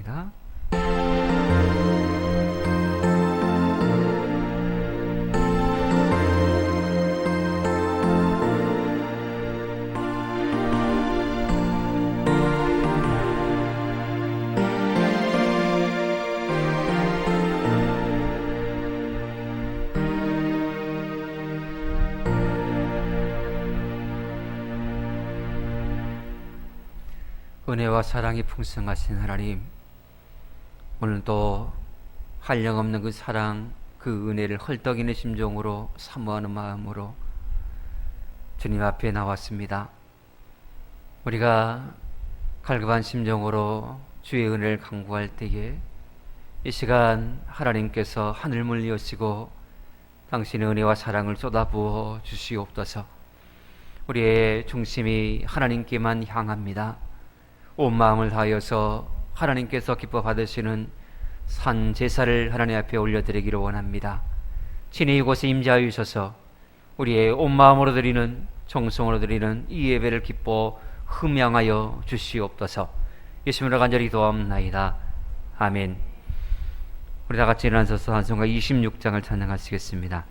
기도하겠습니다. 은혜와 사랑이 풍성하신 하나님, 오늘도 한량없는 그 사랑, 그 은혜를 헐떡이는 심정으로 사모하는 마음으로 주님 앞에 나왔습니다. 우리가 갈급한 심정으로 주의 은혜를 간구할 때에 이 시간 하나님께서 하늘문을 여시고 당신의 은혜와 사랑을 쏟아부어 주시옵소서. 우리의 중심이 하나님께만 향합니다. 온 마음을 다하여서 하나님께서 기뻐 받으시는 산 제사를 하나님 앞에 올려드리기를 원합니다. 친히 이곳에 임재하여 주셔서 우리의 온 마음으로 드리는, 정성으로 드리는 이 예배를 기뻐 흠양하여 주시옵소서. 예수님으로 간절히 기도합나이다. 아멘. 우리 다 같이 일어나셔서 찬송가 26장을 찬양하시겠습니다.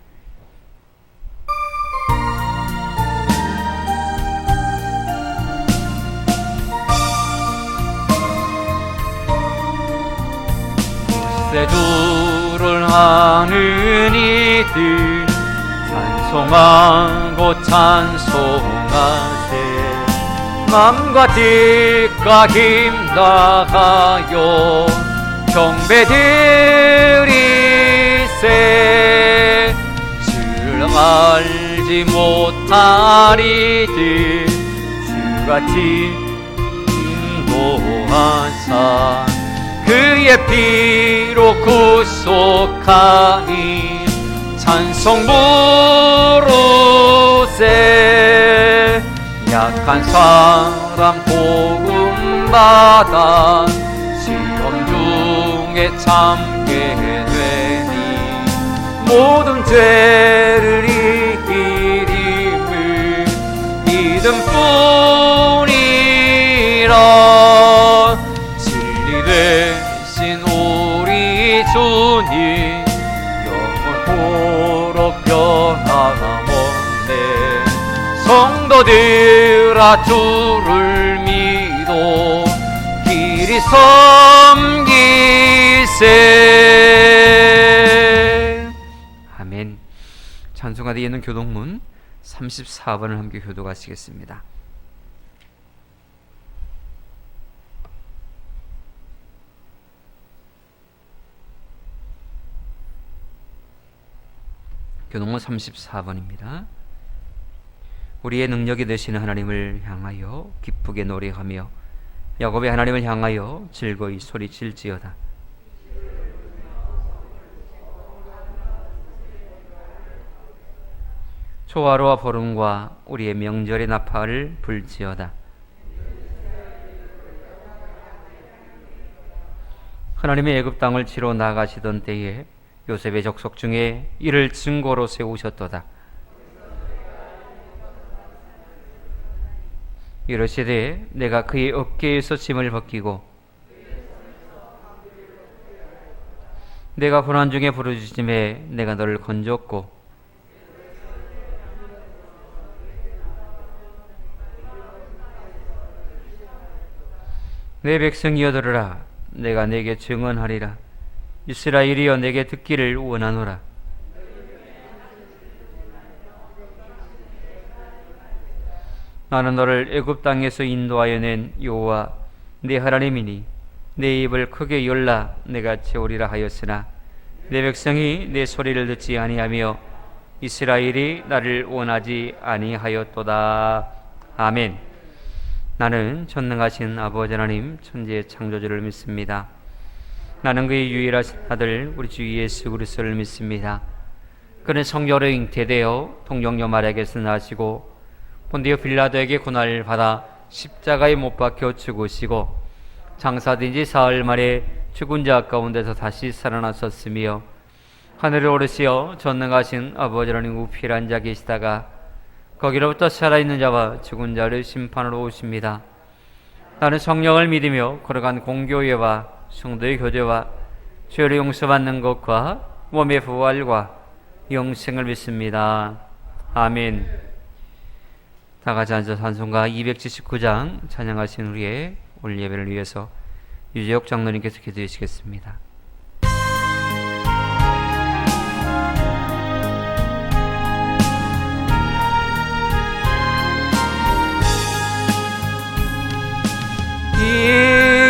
주를 아는 이들 찬송하고 찬송하세. 맘과 뜻과 힘 다하여 경배드리세. 주를 알지 못하리들 주같이 인도하사 그의 피로 구속하니 찬송 부르세. 약한 사람 복음 받아 시험 중에 참게 되니 모든 죄를 이기림을 믿음뿐이라. 진리 되신 우리 주님 영원토록 변함없네. 성도들아 주를 믿어 길이 섬기세. 아멘. 찬송가 뒤에 있는 교독문 34번을 함께 교독하시겠습니다. 교독문 34번입니다. 우리의 능력이 되시는 하나님을 향하여 기쁘게 노래하며 야곱의 하나님을 향하여 즐거이 소리칠지어다. 초하루와 보름과 우리의 명절의 나팔을 불지어다. 하나님의 애굽 땅을 치러 나가시던 때에 요셉의 족속 중에 이를 증거로 세우셨도다. 이르시되 내가 그의 어깨에서 짐을 벗기고 내가 고난 중에 부르짖음에 내가 너를 건졌고 내 백성이여 들으라. 내가 내게 증언하리라. 이스라엘이여 내게 듣기를 원하노라. 나는 너를 애굽 땅에서 인도하여 낸 여호와 네 하나님이니 내 입을 크게 열라 내가 채우리라 하였으나 내 백성이 내 소리를 듣지 아니하며 이스라엘이 나를 원하지 아니하였도다. 아멘. 나는 전능하신 아버지 하나님 천지의 창조주를 믿습니다. 나는 그의 유일하신 아들 우리 주 예수 그리스도를 믿습니다. 그는 성령으로 잉태되어 동정녀 마리아에게서 나시고 본디오 빌라도에게 고난을 받아 십자가에 못 박혀 죽으시고 장사된 지 사흘 만에 죽은 자 가운데서 다시 살아나셨으며 하늘에 오르시어 전능하신 아버지 하나님 우편에 앉아 계시다가 거기로부터 살아있는 자와 죽은 자를 심판하러 오십니다. 나는 성령을 믿으며 거룩한 공교회와 성도의 교제와 죄를 용서받는 것과 몸의 부활과 영생을 믿습니다. 아멘. 다 같이 앉아서 찬송가 279장 찬양하신 우리의 오늘 예배를 위해서 유재옥 장로님께서 기도해 주시겠습니다.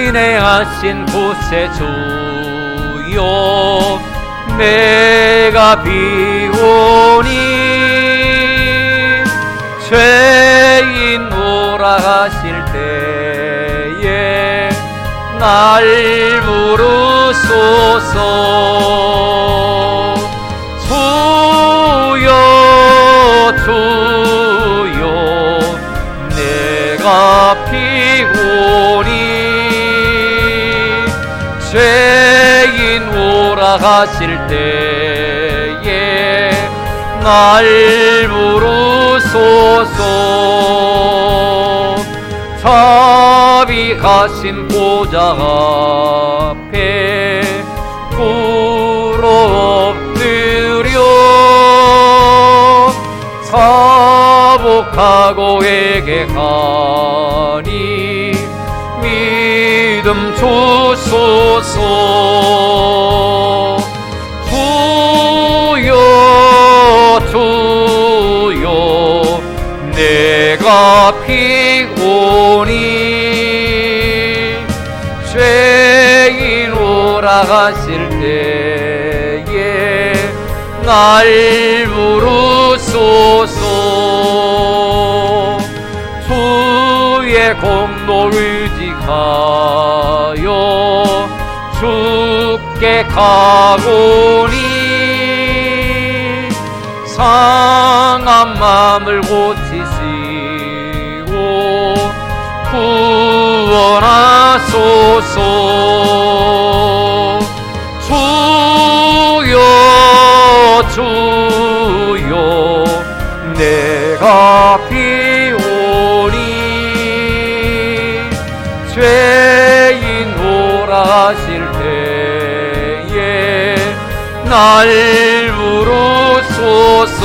인내하신 곳에 주여 내가 비오니 죄인 오라가실 때에 날 부르소서. 주여 주여 내가 피오니 죄인 오라가실 때에 날 부르소서. 자비하신 보좌 앞에 꿇어 엎드려 사복하고 회개하니 믿음 주소서. 주여 주여 내가 피오니 죄인 오라가실 때에 날 부르소서. 주의 공로 의지하여 주께 가오니 상한 마음을 고치시고 구원하소서. 주여 주여 내가 비오니 죄인 오라실 때에 날 부르소서.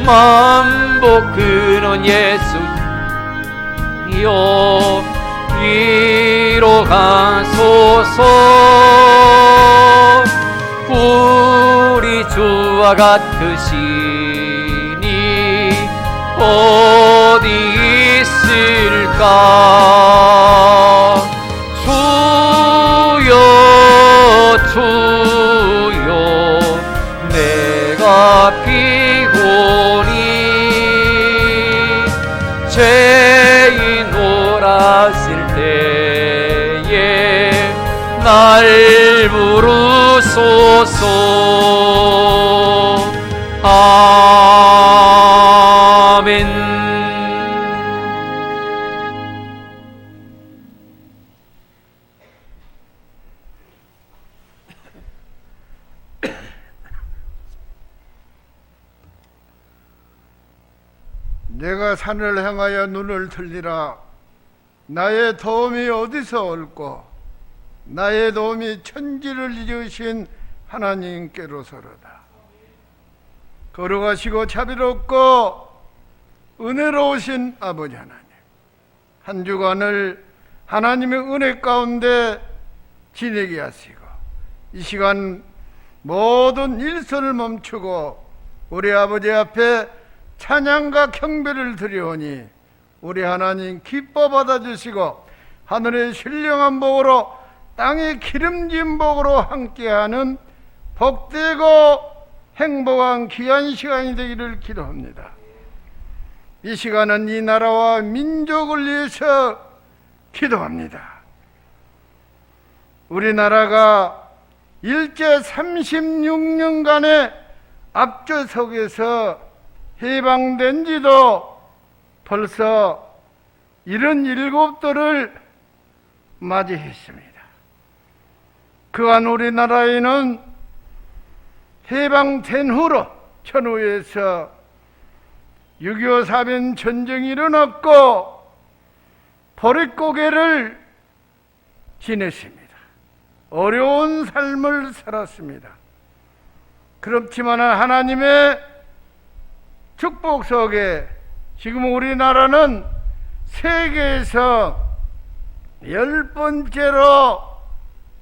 만복 근원 예수여 위로 가소서. 우리 주와 같으시니 어디 있을까. 주여 주여 내가 피오니 죄인 오라실 때에 날 부르소서. 아멘. 내가 산을 향하여 눈을 들리라. 나의 도움이 어디서 올꼬. 나의 도움이 천지를 지으신 하나님께로서로다. 거룩하시고 자비롭고 은혜로우신 아버지 하나님, 한 주간을 하나님의 은혜 가운데 지내게 하시고 이 시간 모든 일선을 멈추고 우리 아버지 앞에 찬양과 경배를 드리오니 우리 하나님 기뻐 받아주시고 하늘의 신령한 복으로 땅의 기름진 복으로 함께하는 복되고 행복한 귀한 시간이 되기를 기도합니다. 이 시간은 이 나라와 민족을 위해서 기도합니다. 우리나라가 일제 36년간의 압조속에서 해방된 지도 벌써 77돌을 맞이했습니다. 그간 우리나라에는 해방된 후로 전후에서 6.25 사변 전쟁이 일어났고 보릿고개를 지냈습니다. 어려운 삶을 살았습니다. 그렇지만 하나님의 축복 속에 지금 우리나라는 세계에서 10번째로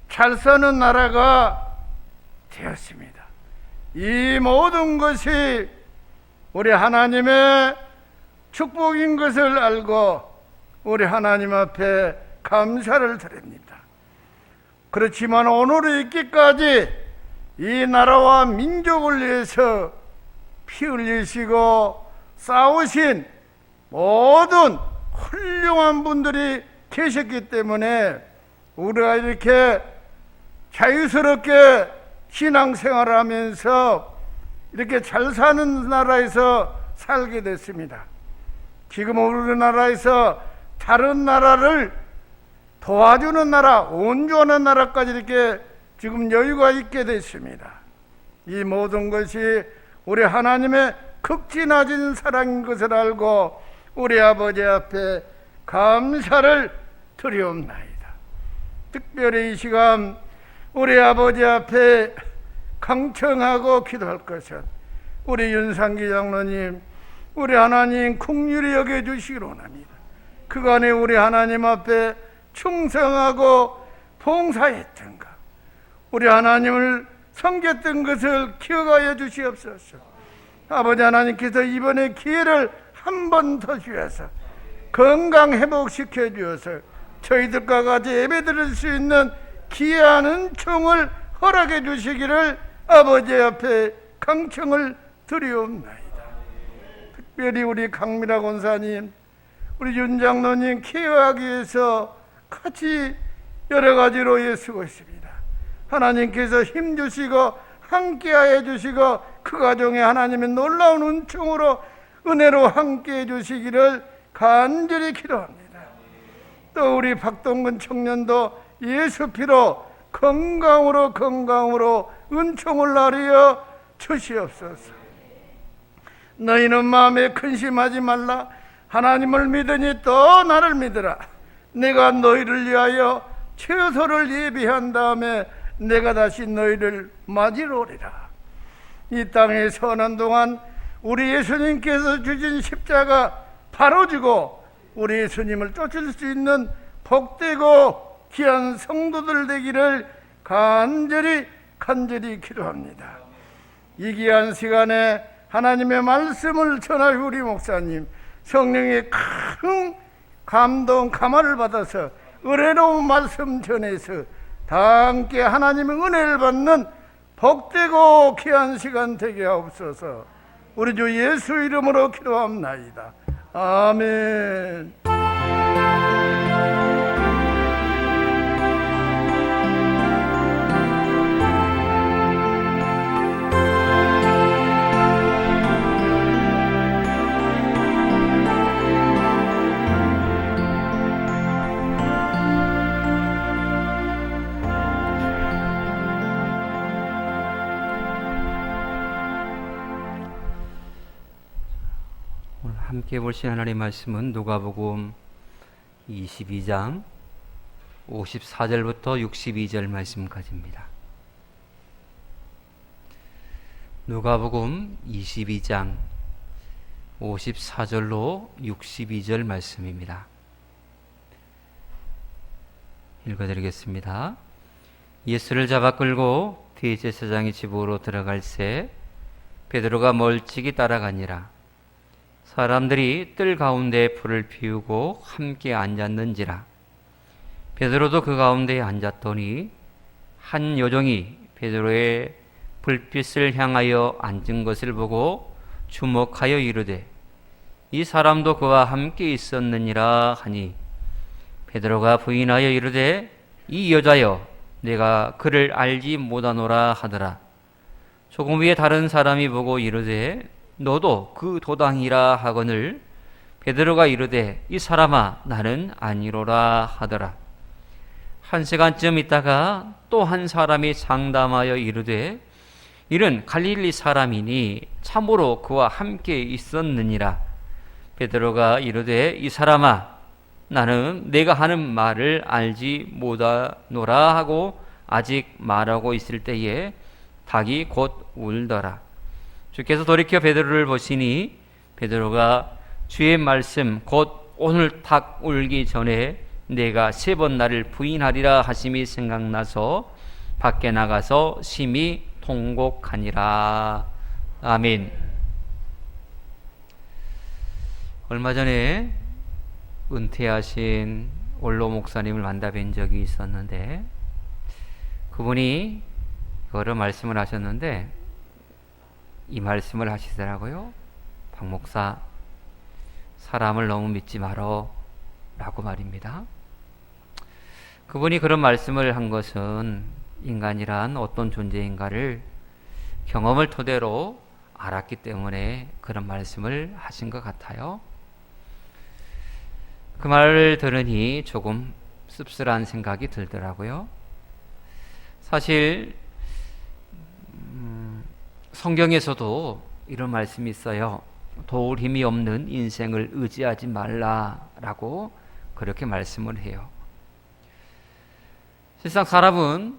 잘 사는 나라가 되었습니다. 이 모든 것이 우리 하나님의 축복인 것을 알고 우리 하나님 앞에 감사를 드립니다. 그렇지만 오늘에 있기까지 이 나라와 민족을 위해서 피 흘리시고 싸우신 모든 훌륭한 분들이 계셨기 때문에 우리가 이렇게 자유스럽게 신앙생활을 하면서 이렇게 잘 사는 나라에서 살게 됐습니다. 지금 우리나라에서 다른 나라를 도와주는 나라, 온주하는 나라까지 이렇게 지금 여유가 있게 됐습니다. 이 모든 것이 우리 하나님의 극진하신 사랑인 것을 알고 우리 아버지 앞에 감사를 드리옵나이다. 특별히 이 시간 우리 아버지 앞에 강청하고 기도할 것은 우리 윤상기 장로님, 우리 하나님 긍휼히 여겨주시기를 원합니다. 그간에 우리 하나님 앞에 충성하고 봉사했던가, 우리 하나님을 섬겼던 것을 기억하여 주시옵소서. 아버지 하나님께서 이번에 기회를 한 번 더 주셔서 건강 회복시켜 주어서 저희들과 같이 예배드릴 수 있는 귀한 은총을 허락해 주시기를 아버지 앞에 강청을 드리옵나이다. 특별히 우리 강미라 권사님, 우리 윤 장로님 케어하기 위해서 같이 여러 가지로 애쓰고 있습니다. 하나님께서 힘주시고 함께하여 주시고 그 가정에 하나님의 놀라운 은총으로 은혜로 함께해 주시기를 간절히 기도합니다. 또 우리 박동근 청년도 예수 피로 건강으로 은총을 나누어 주시옵소서. 너희는 마음에 근심하지 말라. 하나님을 믿으니 또 나를 믿으라. 내가 너희를 위하여 처소를 예비한 다음에 내가 다시 너희를 맞이로 오리라. 이 땅에 서는 동안 우리 예수님께서 주신 십자가 바로 지고 우리 예수님을 쫓을 수 있는 복되고 귀한 성도들 되기를 간절히 기도합니다. 이 귀한 시간에 하나님의 말씀을 전할 우리 목사님, 성령의 큰 감동, 감화를 받아서 은혜로운 말씀 전해서 다 함께 하나님의 은혜를 받는 복되고 귀한 시간 되게 하옵소서. 우리 주 예수 이름으로 기도합나이다. 아멘. 함께 보신 하나님의 말씀은 누가복음 22장 54절부터 62절 말씀까지입니다. 누가복음 22장 54절로 62절 말씀입니다. 읽어드리겠습니다. 예수를 잡아 끌고 대제사장의 집으로 들어갈새 베드로가 멀찍이 따라가니라. 사람들이 뜰 가운데 불을 피우고 함께 앉았는지라. 베드로도 그 가운데에 앉았더니 한 여종이 베드로의 불빛을 향하여 앉은 것을 보고 주목하여 이르되 이 사람도 그와 함께 있었느니라 하니 베드로가 부인하여 이르되 이 여자여 내가 그를 알지 못하노라 하더라. 조금 후에 다른 사람이 보고 이르되 너도 그 도당이라 하거늘 베드로가 이르되 이 사람아 나는 아니로라 하더라. 한 시간쯤 있다가 또 한 사람이 장담하여 이르되 이는 갈릴리 사람이니 참으로 그와 함께 있었느니라. 베드로가 이르되 이 사람아 나는 내가 하는 말을 알지 못하노라 하고 아직 말하고 있을 때에 닭이 곧 울더라. 주께서 돌이켜 베드로를 보시니 베드로가 주의 말씀 곧 오늘 닭 울기 전에 내가 3번 나를 부인하리라 하심이 생각나서 밖에 나가서 심히 통곡하니라. 아멘. 얼마 전에 은퇴하신 원로 목사님을 만나뵌 적이 있었는데 그분이 여러 말씀을 하셨는데 이 말씀을 하시더라고요. 박 목사, 사람을 너무 믿지 말어 라고 말입니다. 그분이 그런 말씀을 한 것은 인간이란 어떤 존재인가를 경험을 토대로 알았기 때문에 그런 말씀을 하신 것 같아요. 그 말을 들으니 조금 씁쓸한 생각이 들더라고요. 사실 성경에서도 이런 말씀이 있어요. 도울 힘이 없는 인생을 의지하지 말라라고 그렇게 말씀을 해요. 실상 사람은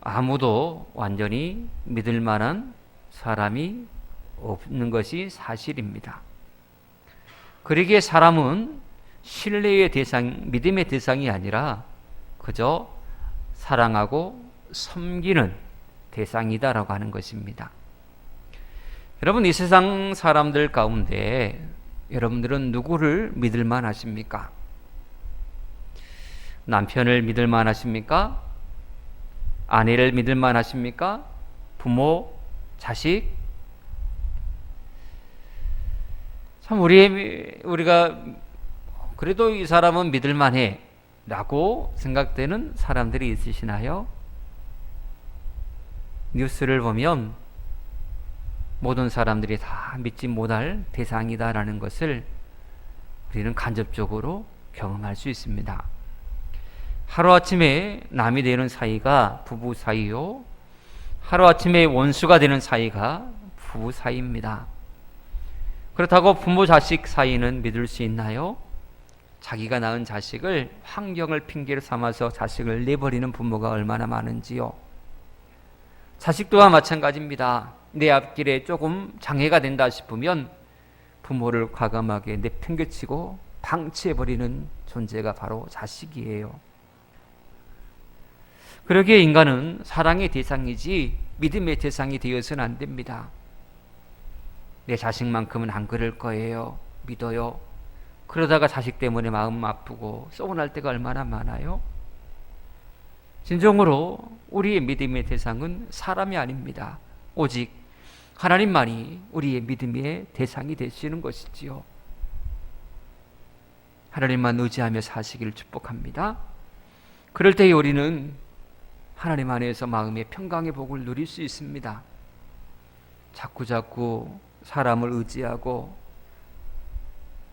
아무도 완전히 믿을 만한 사람이 없는 것이 사실입니다. 그러기에 사람은 신뢰의 대상, 믿음의 대상이 아니라 그저 사랑하고 섬기는 대상이다라고 하는 것입니다. 여러분, 이 세상 사람들 가운데 여러분들은 누구를 믿을 만하십니까? 남편을 믿을 만하십니까? 아내를 믿을 만하십니까? 부모, 자식? 참 우리가 그래도 이 사람은 믿을 만해 라고 생각되는 사람들이 있으시나요? 뉴스를 보면 모든 사람들이 다 믿지 못할 대상이다라는 것을 우리는 간접적으로 경험할 수 있습니다. 하루아침에 남이 되는 사이가 부부 사이요, 하루아침에 원수가 되는 사이가 부부 사이입니다. 그렇다고 부모 자식 사이는 믿을 수 있나요? 자기가 낳은 자식을 환경을 핑계로 삼아서 자식을 내버리는 부모가 얼마나 많은지요. 자식 또한 마찬가지입니다. 내 앞길에 조금 장애가 된다 싶으면 부모를 과감하게 내팽개치고 방치해버리는 존재가 바로 자식이에요. 그러기에 인간은 사랑의 대상이지 믿음의 대상이 되어서는 안 됩니다. 내 자식만큼은 안 그럴 거예요. 믿어요. 그러다가 자식 때문에 마음 아프고 서운할 때가 얼마나 많아요. 진정으로 우리의 믿음의 대상은 사람이 아닙니다. 오직 하나님만이 우리의 믿음의 대상이 되시는 것이지요. 하나님만 의지하며 사시기를 축복합니다. 그럴 때에 우리는 하나님 안에서 마음의 평강의 복을 누릴 수 있습니다. 자꾸자꾸 사람을 의지하고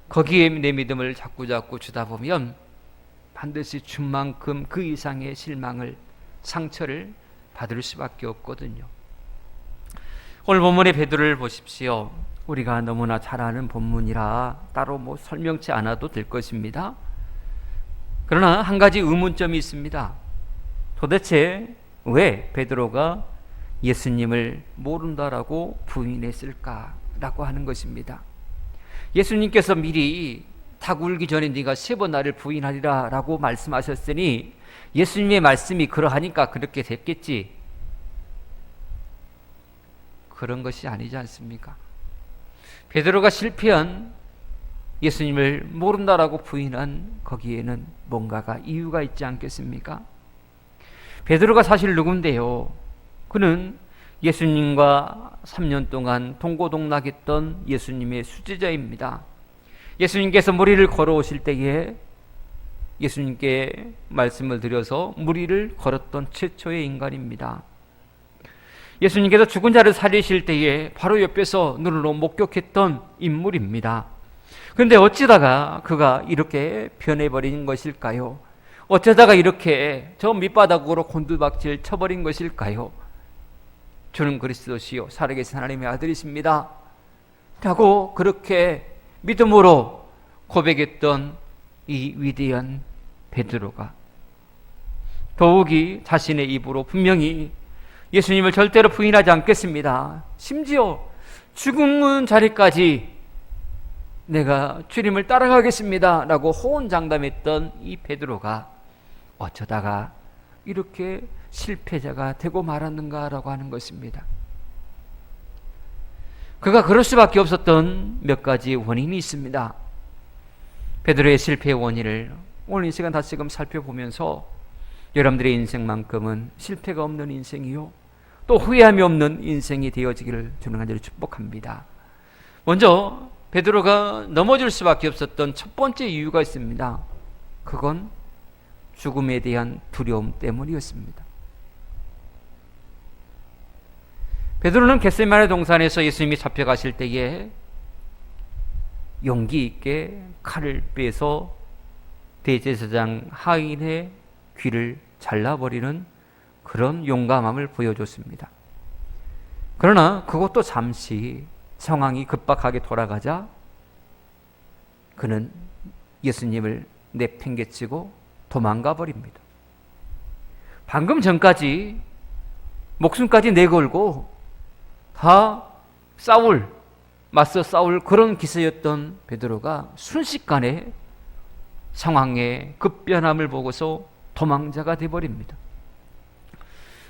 거기에 내 믿음을 자꾸자꾸 주다 보면 반드시 준 만큼 그 이상의 실망을, 상처를 받을 수밖에 없거든요. 오늘 본문의 베드로를 보십시오. 우리가 너무나 잘 아는 본문이라 따로 설명치 않아도 될 것입니다. 그러나 한 가지 의문점이 있습니다. 도대체 왜 베드로가 예수님을 모른다라고 부인했을까라고 하는 것입니다. 예수님께서 미리 닭 울기 전에 네가 3번 나를 부인하리라 라고 말씀하셨으니 예수님의 말씀이 그러하니까 그렇게 됐겠지. 그런 것이 아니지 않습니까? 베드로가 실패한 예수님을 모른다라고 부인한 거기에는 뭔가가 이유가 있지 않겠습니까? 베드로가 사실 누군데요? 그는 예수님과 3년 동안 동고동락했던 예수님의 수제자입니다. 예수님께서 무리를 걸어오실 때에 예수님께 말씀을 드려서 무리를 걸었던 최초의 인간입니다. 예수님께서 죽은 자를 살리실 때에 바로 옆에서 눈으로 목격했던 인물입니다. 그런데 어찌다가 그가 이렇게 변해버린 것일까요? 어쩌다가 이렇게 저 밑바닥으로 곤두박질 쳐버린 것일까요? 주는 그리스도시요 살아계신 하나님의 아들이십니다 라고 그렇게 믿음으로 고백했던 이 위대한 베드로가 더욱이 자신의 입으로 분명히 예수님을 절대로 부인하지 않겠습니다, 심지어 죽은 자리까지 내가 주님을 따라가겠습니다 라고 호언장담했던 이 베드로가 어쩌다가 이렇게 실패자가 되고 말았는가라고 하는 것입니다. 그가 그럴 수밖에 없었던 몇 가지 원인이 있습니다. 베드로의 실패의 원인을 오늘 이 시간 다시금 살펴보면서 여러분들의 인생만큼은 실패가 없는 인생이요, 또 후회함이 없는 인생이 되어지기를 주는 간절히 축복합니다. 먼저 베드로가 넘어질 수밖에 없었던 첫 번째 이유가 있습니다. 그건 죽음에 대한 두려움 때문이었습니다. 베드로는 겟세마네 동산에서 예수님이 잡혀가실 때에 용기 있게 칼을 빼서 대제사장 하인의 귀를 잘라버리는 그런 용감함을 보여줬습니다. 그러나 그것도 잠시 상황이 급박하게 돌아가자 그는 예수님을 내팽개치고 도망가 버립니다. 방금 전까지 목숨까지 내걸고 다 맞서 싸울 그런 기세였던 베드로가 순식간에 상황의 급변함을 보고서 도망자가 되어버립니다.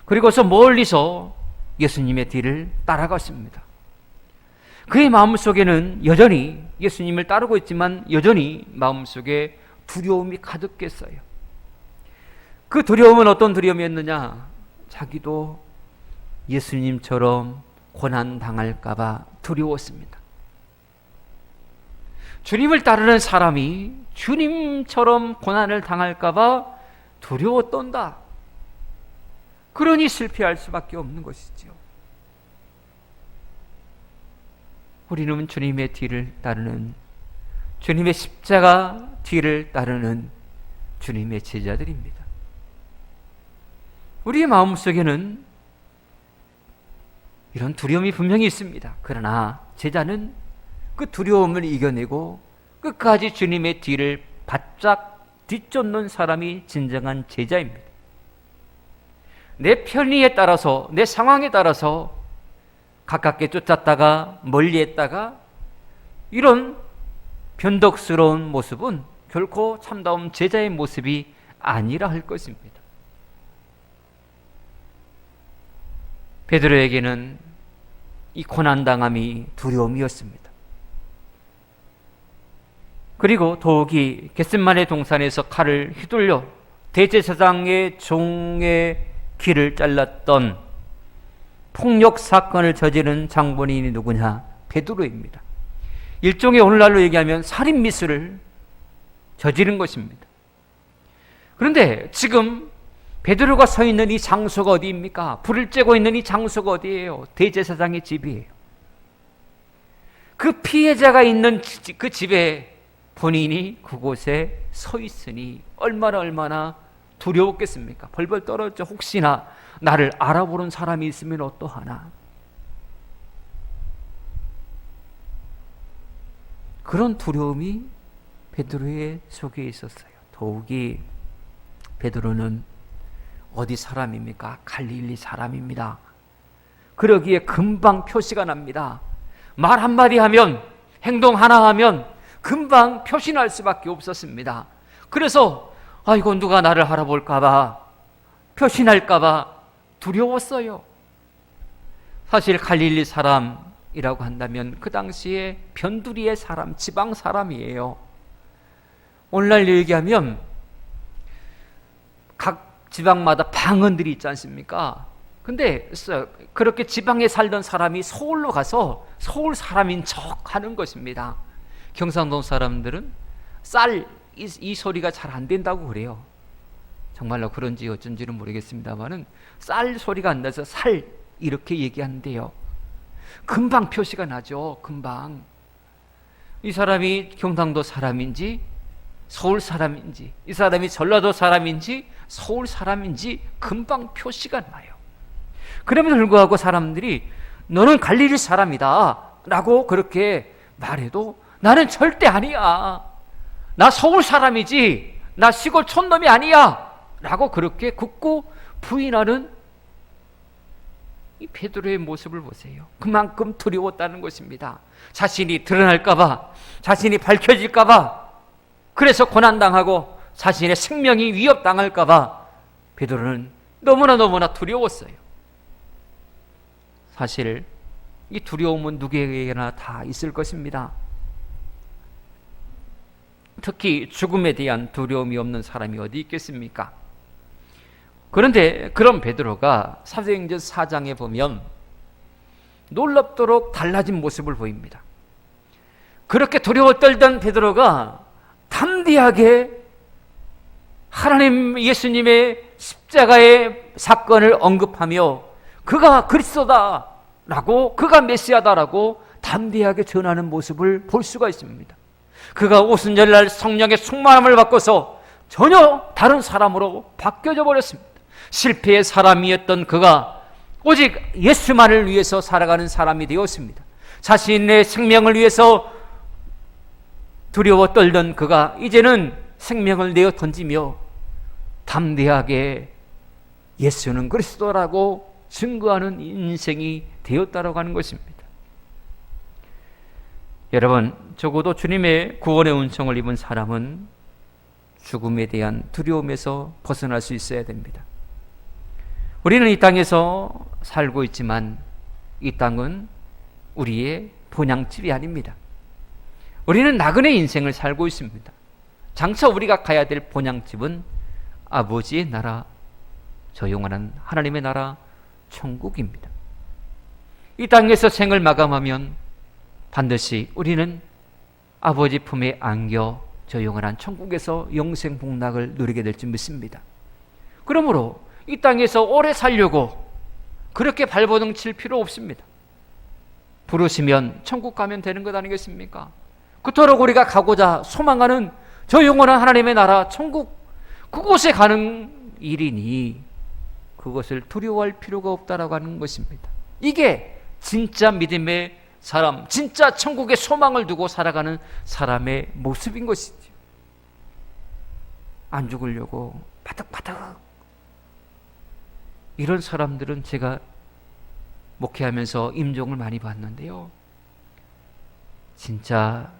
그리고서 멀리서 예수님의 뒤를 따라갔습니다. 그의 마음속에는 여전히 예수님을 따르고 있지만 여전히 마음속에 두려움이 가득했어요. 그 두려움은 어떤 두려움이었느냐? 자기도 예수님처럼 고난당할까 봐 두려웠습니다. 주님을 따르는 사람이 주님처럼 고난을 당할까 봐 두려웠던다. 그러니 실패할 수밖에 없는 것이지요. 우리는 주님의 뒤를 따르는, 주님의 십자가 뒤를 따르는 주님의 제자들입니다. 우리의 마음속에는 이런 두려움이 분명히 있습니다. 그러나 제자는 그 두려움을 이겨내고 끝까지 주님의 뒤를 바짝 뒤쫓는 사람이 진정한 제자입니다. 내 편의에 따라서, 내 상황에 따라서 가깝게 쫓았다가 멀리 했다가 이런 변덕스러운 모습은 결코 참다운 제자의 모습이 아니라 할 것입니다. 베드로에게는 이 고난당함이 두려움이었습니다. 그리고 더욱이 겟세마네 동산에서 칼을 휘둘려 대제사장의 종의 귀를 잘랐던 폭력 사건을 저지른 장본인이 누구냐? 베드로입니다. 일종의 오늘날로 얘기하면 살인 미수를 저지른 것입니다. 그런데 지금 베드로가 서 있는 이 장소가 어디입니까? 불을 쬐고 있는 이 장소가 어디예요? 대제사장의 집이에요. 그 피해자가 있는 그 집에 본인이 그곳에 서 있으니 얼마나 두려웠겠습니까? 벌벌 떨었죠. 혹시나 나를 알아보는 사람이 있으면 어떠하나. 그런 두려움이 베드로의 속에 있었어요. 더욱이 베드로는 어디 사람입니까? 갈릴리 사람입니다. 그러기에 금방 표시가 납니다. 말 한마디 하면, 행동 하나 하면 금방 표시날 수밖에 없었습니다. 그래서 아이고 누가 나를 알아볼까봐, 표시날까봐 두려웠어요. 사실 갈릴리 사람이라고 한다면 그 당시에 변두리의 사람, 지방 사람이에요. 오늘날 얘기하면 각 지방마다 방언들이 있지 않습니까? 근데 그렇게 지방에 살던 사람이 서울로 가서 서울 사람인 척 하는 것입니다. 경상도 사람들은 쌀, 이 소리가 잘 안 된다고 그래요. 정말로 그런지 어쩐지는 모르겠습니다만은 쌀 소리가 안 나서 살 이렇게 얘기하는데요. 금방 표시가 나죠. 금방. 이 사람이 경상도 사람인지 서울 사람인지, 이 사람이 전라도 사람인지 서울 사람인지 금방 표시가 나요. 그럼에도 불구하고 사람들이 너는 갈릴리 사람이다 라고 그렇게 말해도 나는 절대 아니야. 나 서울 사람이지 나 시골 촌놈이 아니야 라고 그렇게 굳고 부인하는 이 베드로의 모습을 보세요. 그만큼 두려웠다는 것입니다. 자신이 드러날까봐, 자신이 밝혀질까봐, 그래서 고난당하고 자신의 생명이 위협당할까봐 베드로는 너무나 두려웠어요. 사실 이 두려움은 누구에게나 다 있을 것입니다. 특히 죽음에 대한 두려움이 없는 사람이 어디 있겠습니까? 그런데 그런 베드로가 사도행전 4장에 보면 놀랍도록 달라진 모습을 보입니다. 그렇게 두려워 떨던 베드로가 담대하게 하나님 예수님의 십자가의 사건을 언급하며 그가 그리스도다라고, 그가 메시아다라고 담대하게 전하는 모습을 볼 수가 있습니다. 그가 오순절날 성령의 충만함을 받고서 전혀 다른 사람으로 바뀌어져 버렸습니다. 실패의 사람이었던 그가 오직 예수만을 위해서 살아가는 사람이 되었습니다. 자신의 생명을 위해서 두려워 떨던 그가 이제는 생명을 내어 던지며 담대하게 예수는 그리스도라고 증거하는 인생이 되었다라고 하는 것입니다. 여러분, 적어도 주님의 구원의 은총을 입은 사람은 죽음에 대한 두려움에서 벗어날 수 있어야 됩니다. 우리는 이 땅에서 살고 있지만 이 땅은 우리의 본향집이 아닙니다. 우리는 나그네 인생을 살고 있습니다. 장차 우리가 가야 될 본향집은 아버지의 나라, 저 영원한 하나님의 나라, 천국입니다. 이 땅에서 생을 마감하면 반드시 우리는 아버지 품에 안겨 저 영원한 천국에서 영생 복락을 누리게 될 줄 믿습니다. 그러므로 이 땅에서 오래 살려고 그렇게 발버둥 칠 필요 없습니다. 부르시면 천국 가면 되는 것 아니겠습니까? 그토록 우리가 가고자 소망하는 저 영원한 하나님의 나라 천국, 그곳에 가는 일이니 그것을 두려워할 필요가 없다라고 하는 것입니다. 이게 진짜 믿음의 사람, 진짜 천국의 소망을 두고 살아가는 사람의 모습인 것이죠. 안 죽으려고 바득바득, 이런 사람들은 제가 목회하면서 임종을 많이 봤는데요, 진짜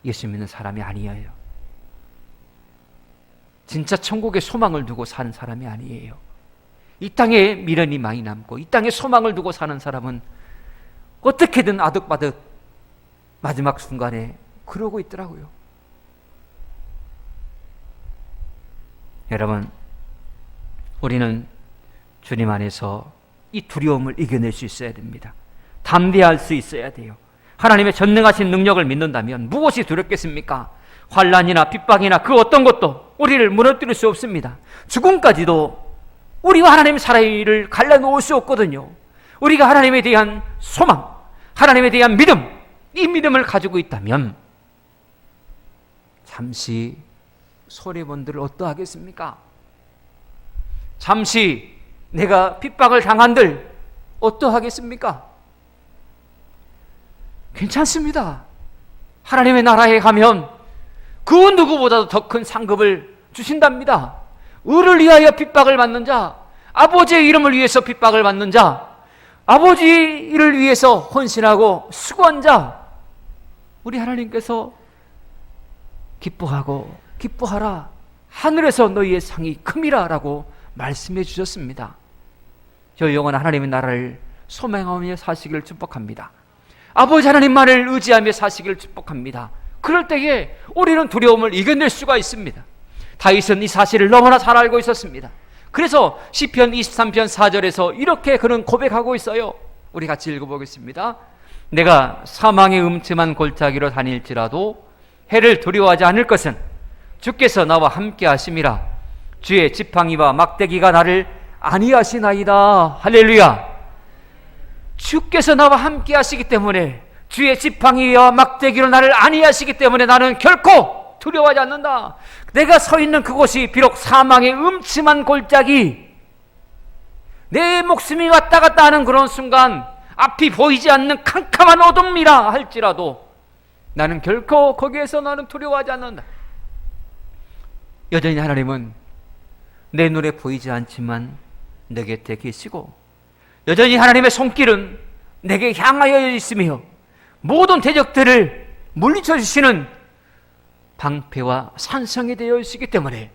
예수 믿는 사람이 아니에요. 진짜 천국의 소망을 두고 사는 사람이 아니에요. 이 땅에 미련이 많이 남고 이 땅에 소망을 두고 사는 사람은 어떻게든 아득바득 마지막 순간에 그러고 있더라고요. 여러분, 우리는 주님 안에서 이 두려움을 이겨낼 수 있어야 됩니다. 담대할 수 있어야 돼요. 하나님의 전능하신 능력을 믿는다면 무엇이 두렵겠습니까? 환난이나 핍박이나 그 어떤 것도 우리를 무너뜨릴 수 없습니다. 죽음까지도 우리와 하나님의 사이를 갈라놓을 수 없거든요. 우리가 하나님에 대한 소망, 하나님에 대한 믿음, 이 믿음을 가지고 있다면 잠시 손해본들 어떠하겠습니까? 잠시 내가 핍박을 당한들 어떠하겠습니까? 괜찮습니다. 하나님의 나라에 가면 그 누구보다도 더 큰 상급을 주신답니다. 의를 위하여 핍박을 받는 자, 아버지의 이름을 위해서 핍박을 받는 자, 아버지를 위해서 헌신하고 수고한 자, 우리 하나님께서 기뻐하라, 하늘에서 너희의 상이 큼이라 라고 말씀해 주셨습니다. 저 영원한 하나님의 나라를 소망하며 사시기를 축복합니다. 아버지 하나님만을 의지하며 사시기를 축복합니다. 그럴 때에 우리는 두려움을 이겨낼 수가 있습니다. 다윗은 이 사실을 너무나 잘 알고 있었습니다. 그래서 시편 23편 4절에서 이렇게 그는 고백하고 있어요. 우리 같이 읽어보겠습니다. 내가 사망의 음침한 골짜기로 다닐지라도 해를 두려워하지 않을 것은 주께서 나와 함께 하심이라. 주의 지팡이와 막대기가 나를 안위하시나이다. 할렐루야. 주께서 나와 함께 하시기 때문에, 주의 지팡이와 막대기로 나를 안위하시기 때문에 나는 결코 두려워하지 않는다. 내가 서 있는 그곳이 비록 사망의 음침한 골짜기, 내 목숨이 왔다 갔다 하는 그런 순간, 앞이 보이지 않는 캄캄한 어둠이라 할지라도 나는 결코 거기에서 나는 두려워하지 않는다. 여전히 하나님은 내 눈에 보이지 않지만 내 곁에 계시고, 여전히 하나님의 손길은 내게 향하여 있으며 모든 대적들을 물리쳐 주시는 방패와 산성이 되어 있기 때문에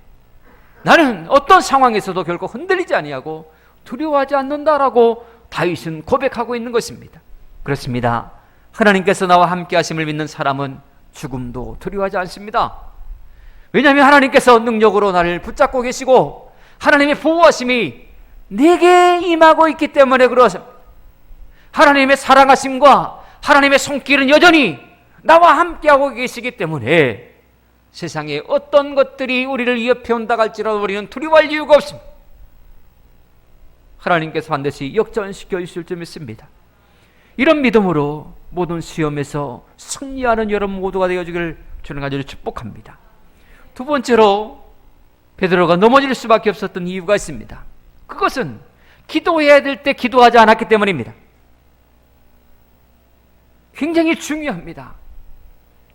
나는 어떤 상황에서도 결코 흔들리지 아니하고 두려워하지 않는다라고 다윗은 고백하고 있는 것입니다. 그렇습니다. 하나님께서 나와 함께 하심을 믿는 사람은 죽음도 두려워하지 않습니다. 왜냐하면 하나님께서 능력으로 나를 붙잡고 계시고 하나님의 보호하심이 내게 임하고 있기 때문에 그렇습니다. 하나님의 사랑하심과 하나님의 손길은 여전히 나와 함께하고 계시기 때문에 세상에 어떤 것들이 우리를 위협해 온다 할지라도 우리는 두려워할 이유가 없습니다. 하나님께서 반드시 역전시켜 주실 줄 믿습니다. 이런 믿음으로 모든 시험에서 승리하는 여러분 모두가 되어주기를 주는 간절히 축복합니다. 두 번째로 베드로가 넘어질 수밖에 없었던 이유가 있습니다. 그것은 기도해야 될 때 기도하지 않았기 때문입니다. 굉장히 중요합니다.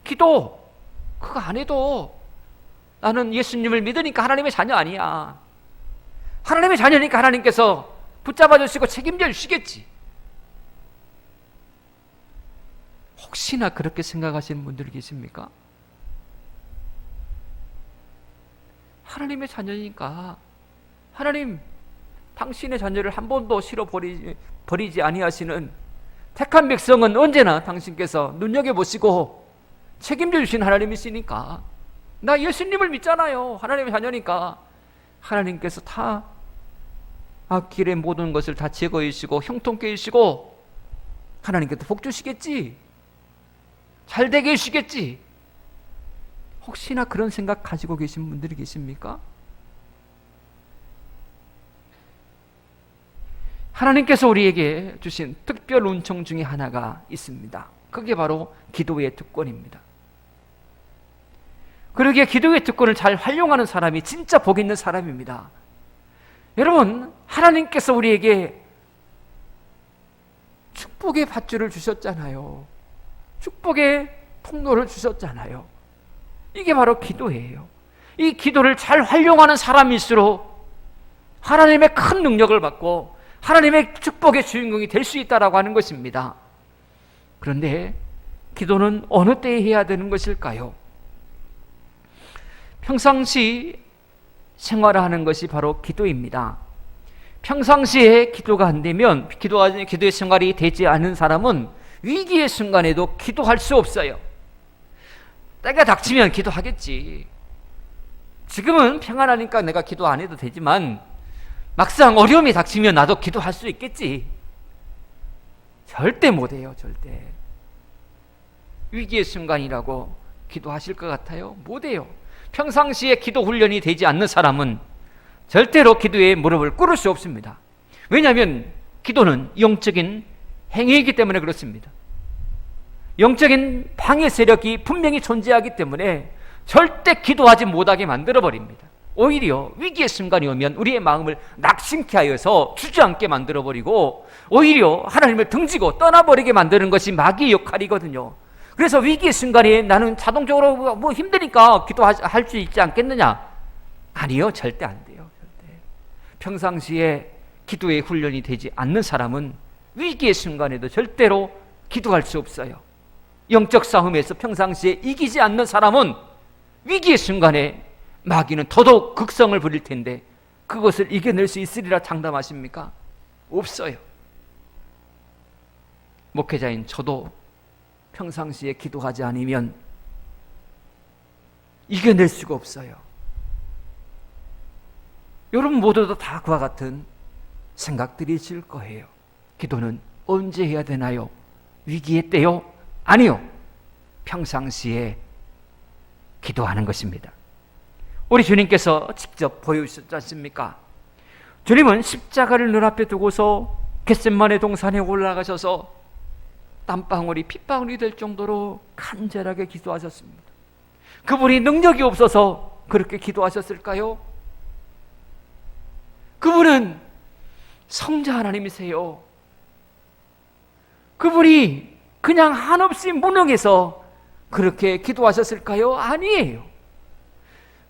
기도 그거 안 해도 나는 예수님을 믿으니까 하나님의 자녀 아니야. 하나님의 자녀니까 하나님께서 붙잡아 주시고 책임져 주시겠지. 혹시나 그렇게 생각하시는 분들이 계십니까? 하나님의 자녀니까 하나님 당신의 자녀를 한 번도 싫어 버리지 아니하시는 택한 백성은 언제나 당신께서 눈여겨보시고 책임져 주신 하나님이시니까 나 예수님을 믿잖아요. 하나님의 자녀니까 하나님께서 다 앞길의 모든 것을 다 제거해 주시고 형통케 해주시고 하나님께서 복 주시겠지. 잘 되게 해주시겠지. 혹시나 그런 생각 가지고 계신 분들이 계십니까? 하나님께서 우리에게 주신 특별 은총 중에 하나가 있습니다. 그게 바로 기도의 특권입니다. 그러기에 기도의 특권을 잘 활용하는 사람이 진짜 복 있는 사람입니다. 여러분, 하나님께서 우리에게 축복의 밧줄을 주셨잖아요. 축복의 통로를 주셨잖아요. 이게 바로 기도예요. 이 기도를 잘 활용하는 사람일수록 하나님의 큰 능력을 받고 하나님의 축복의 주인공이 될 수 있다라고 하는 것입니다. 그런데 기도는 어느 때에 해야 되는 것일까요? 평상시 생활하는 것이 바로 기도입니다. 평상시에 기도가 안 되면 기도의 생활이 되지 않은 사람은 위기의 순간에도 기도할 수 없어요. 때가 닥치면 기도하겠지. 지금은 평안하니까 내가 기도 안 해도 되지만 막상 어려움이 닥치면 나도 기도할 수 있겠지. 절대 못해요. 절대. 위기의 순간이라고 기도하실 것 같아요? 못해요. 평상시에 기도 훈련이 되지 않는 사람은 절대로 기도에 무릎을 꿇을 수 없습니다. 왜냐하면 기도는 영적인 행위이기 때문에 그렇습니다. 영적인 방해 세력이 분명히 존재하기 때문에 절대 기도하지 못하게 만들어버립니다. 오히려 위기의 순간이 오면 우리의 마음을 낙심케 하여서 주저앉게 만들어버리고 오히려 하나님을 등지고 떠나버리게 만드는 것이 마귀의 역할이거든요. 그래서 위기의 순간에 나는 자동적으로 뭐 힘드니까 기도할 수 있지 않겠느냐? 아니요, 절대 안 돼요. 절대. 평상시에 기도의 훈련이 되지 않는 사람은 위기의 순간에도 절대로 기도할 수 없어요. 영적 싸움에서 평상시에 이기지 않는 사람은 위기의 순간에 마귀는 더더욱 극성을 부릴 텐데 그것을 이겨낼 수 있으리라 장담하십니까? 없어요. 목회자인 저도 평상시에 기도하지 않으면 이겨낼 수가 없어요. 여러분 모두도 다 그와 같은 생각들이 있을 거예요. 기도는 언제 해야 되나요? 위기의 때요? 아니요. 평상시에 기도하는 것입니다. 우리 주님께서 직접 보여주셨지 않습니까? 주님은 십자가를 눈앞에 두고서 겟세마네 동산에 올라가셔서 땀방울이 핏방울이 될 정도로 간절하게 기도하셨습니다. 그분이 능력이 없어서 그렇게 기도하셨을까요? 그분은 성자 하나님이세요. 그분이 그냥 한없이 무능해서 그렇게 기도하셨을까요? 아니에요.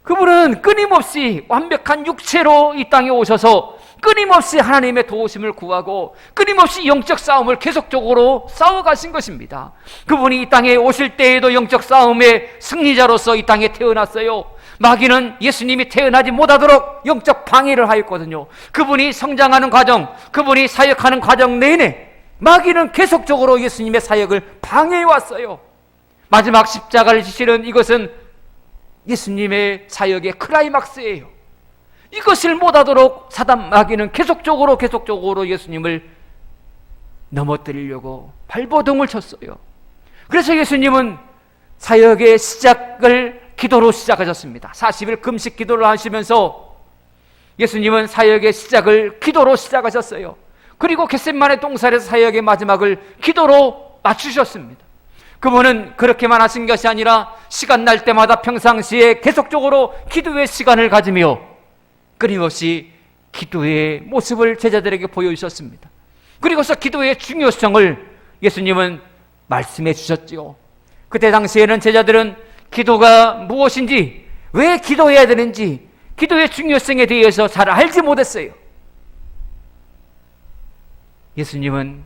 그분은 끊임없이 완벽한 육체로 이 땅에 오셔서 끊임없이 하나님의 도우심을 구하고 끊임없이 영적 싸움을 계속적으로 싸워가신 것입니다. 그분이 이 땅에 오실 때에도 영적 싸움의 승리자로서 이 땅에 태어났어요. 마귀는 예수님이 태어나지 못하도록 영적 방해를 하였거든요. 그분이 성장하는 과정, 그분이 사역하는 과정 내내 마귀는 계속적으로 예수님의 사역을 방해해 왔어요. 마지막 십자가를 지시는 이것은 예수님의 사역의 클라이막스예요. 이것을 못하도록 사단 마귀는 계속적으로 예수님을 넘어뜨리려고 발버둥을 쳤어요. 그래서 예수님은 사역의 시작을 기도로 시작하셨습니다. 40일 금식 기도를 하시면서 예수님은 사역의 시작을 기도로 시작하셨어요. 그리고 겟세마네 동산에서 사역의 마지막을 기도로 맞추셨습니다. 그분은 그렇게만 하신 것이 아니라 시간 날 때마다 평상시에 계속적으로 기도의 시간을 가지며 끊임없이 기도의 모습을 제자들에게 보여주셨습니다. 그리고서 기도의 중요성을 예수님은 말씀해 주셨지요. 그때 당시에는 제자들은 기도가 무엇인지, 왜 기도해야 되는지, 기도의 중요성에 대해서 잘 알지 못했어요. 예수님은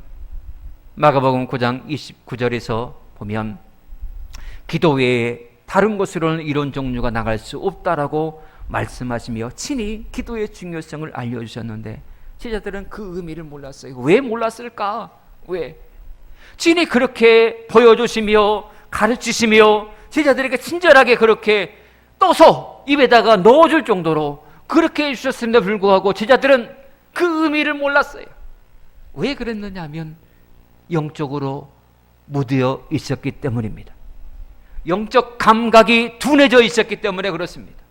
마가복음 9장 29절에서 보면 기도 외에 다른 곳으로는 이런 종류가 나갈 수 없다라고 말씀하시며 친히 기도의 중요성을 알려주셨는데 제자들은 그 의미를 몰랐어요. 왜 몰랐을까? 왜? 친히 그렇게 보여주시며 가르치시며 제자들에게 친절하게 그렇게 떠서 입에다가 넣어줄 정도로 그렇게 해주셨음에도 불구하고 제자들은 그 의미를 몰랐어요. 왜 그랬느냐 하면 영적으로 무뎌 있었기 때문입니다. 영적 감각이 둔해져 있었기 때문에 그렇습니다.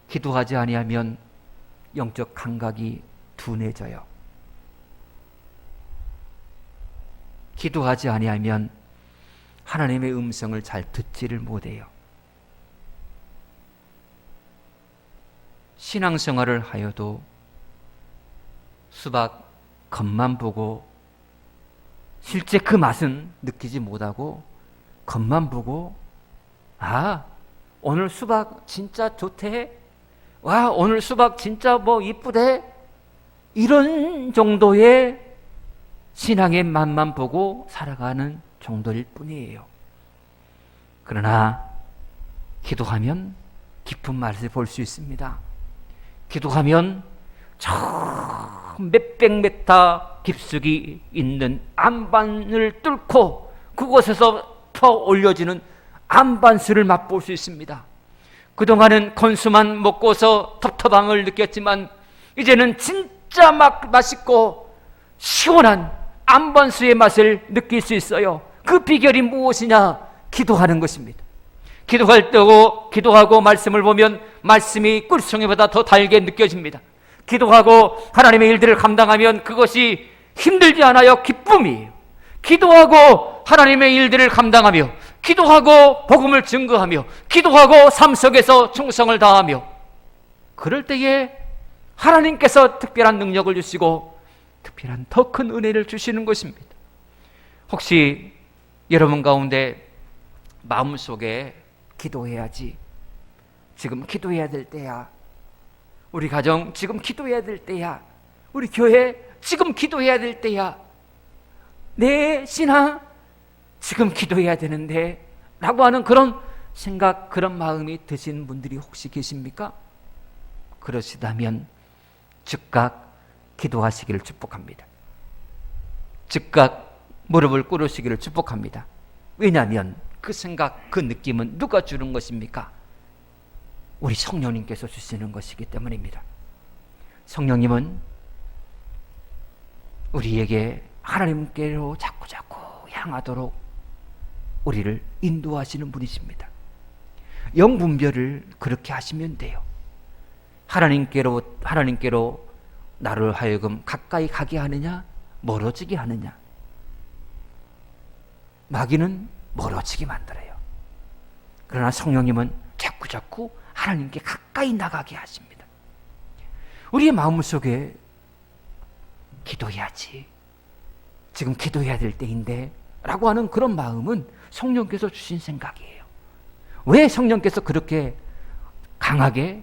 기도하지 아니하면 영적 감각이 둔해져요. 기도하지 아니하면 하나님의 음성을 잘 듣지를 못해요. 신앙생활을 하여도 수박 겉만 보고 실제 그 맛은 느끼지 못하고 겉만 보고 아 오늘 수박 진짜 좋대, 와 오늘 수박 진짜 뭐 이쁘대, 이런 정도의 신앙의 맛만 보고 살아가는 정도일 뿐이에요. 그러나 기도하면 깊은 맛을 볼 수 있습니다. 기도하면 저 몇백 메타 깊숙이 있는 안반을 뚫고 그곳에서부터 올려지는 안반수를 맛볼 수 있습니다. 그동안은 건수만 먹고서 텁텁함을 느꼈지만 이제는 진짜 맛있고 시원한 안반수의 맛을 느낄 수 있어요. 그 비결이 무엇이냐? 기도하는 것입니다. 기도할 때고 기도하고 말씀을 보면 말씀이 꿀송이보다 더 달게 느껴집니다. 기도하고 하나님의 일들을 감당하면 그것이 힘들지 않아요. 기쁨이에요. 기도하고 하나님의 일들을 감당하며 기도하고 복음을 증거하며 기도하고 삶 속에서 충성을 다하며 그럴 때에 하나님께서 특별한 능력을 주시고 특별한 더 큰 은혜를 주시는 것입니다. 혹시 여러분 가운데 마음속에 기도해야지, 지금 기도해야 될 때야, 우리 가정 지금 기도해야 될 때야, 우리 교회 지금 기도해야 될 때야, 내 신앙 지금 기도해야 되는데 라고 하는 그런 생각, 그런 마음이 드신 분들이 혹시 계십니까? 그러시다면 즉각 기도하시기를 축복합니다. 즉각 무릎을 꿇으시기를 축복합니다. 왜냐하면 그 생각, 그 느낌은 누가 주는 것입니까? 우리 성령님께서 주시는 것이기 때문입니다. 성령님은 우리에게 하나님께로 자꾸 향하도록 우리를 인도하시는 분이십니다. 영분별을 그렇게 하시면 돼요. 하나님께로 나를 하여금 가까이 가게 하느냐, 멀어지게 하느냐. 마귀는 멀어지게 만들어요. 그러나 성령님은 자꾸 하나님께 가까이 나가게 하십니다. 우리의 마음속에 기도해야지, 지금 기도해야 될 때인데 라고 하는 그런 마음은 성령께서 주신 생각이에요. 왜 성령께서 그렇게 강하게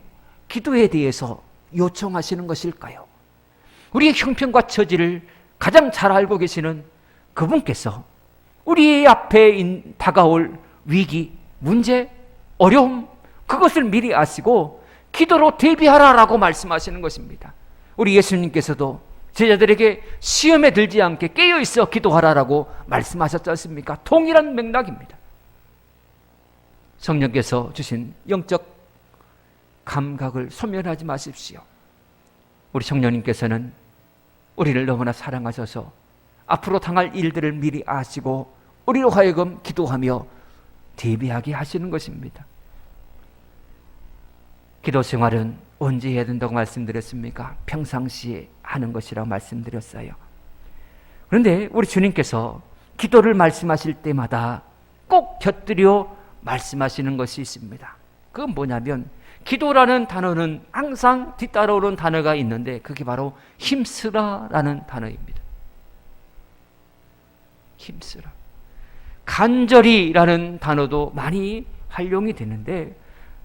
기도에 대해서 요청하시는 것일까요? 우리의 형편과 처지를 가장 잘 알고 계시는 그분께서 우리 앞에 다가올 위기, 문제, 어려움, 그것을 미리 아시고 기도로 대비하라라고 말씀하시는 것입니다. 우리 예수님께서도 제자들에게 시험에 들지 않게 깨어있어 기도하라라고 말씀하셨지 않습니까? 동일한 맥락입니다. 성령께서 주신 영적 감각을 소멸하지 마십시오. 우리 성령님께서는 우리를 너무나 사랑하셔서 앞으로 당할 일들을 미리 아시고 우리로 하여금 기도하며 대비하게 하시는 것입니다. 기도 생활은 언제 해야 된다고 말씀드렸습니까? 평상시에 하는 것이라고 말씀드렸어요. 그런데 우리 주님께서 기도를 말씀하실 때마다 꼭 곁들여 말씀하시는 것이 있습니다. 그건 뭐냐면 기도라는 단어는 항상 뒤따라오는 단어가 있는데 그게 바로 힘쓰라라는 단어입니다. 힘쓰라. 간절히라는 단어도 많이 활용이 되는데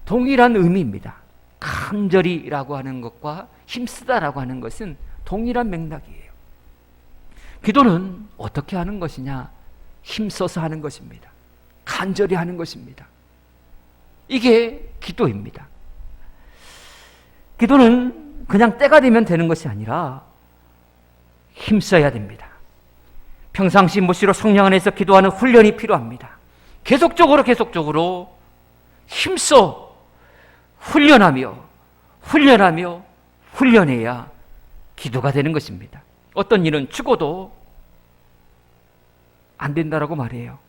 동일한 의미입니다. 간절히라고 하는 것과 힘쓰다라고 하는 것은 동일한 맥락이에요. 기도는 어떻게 하는 것이냐? 힘써서 하는 것입니다. 간절히 하는 것입니다. 이게 기도입니다. 기도는 그냥 때가 되면 되는 것이 아니라 힘써야 됩니다. 평상시 무시로 성령 안에서 기도하는 훈련이 필요합니다. 계속적으로 힘써 훈련해야 기도가 되는 것입니다. 어떤 일은 죽어도 안 된다라고 말해요.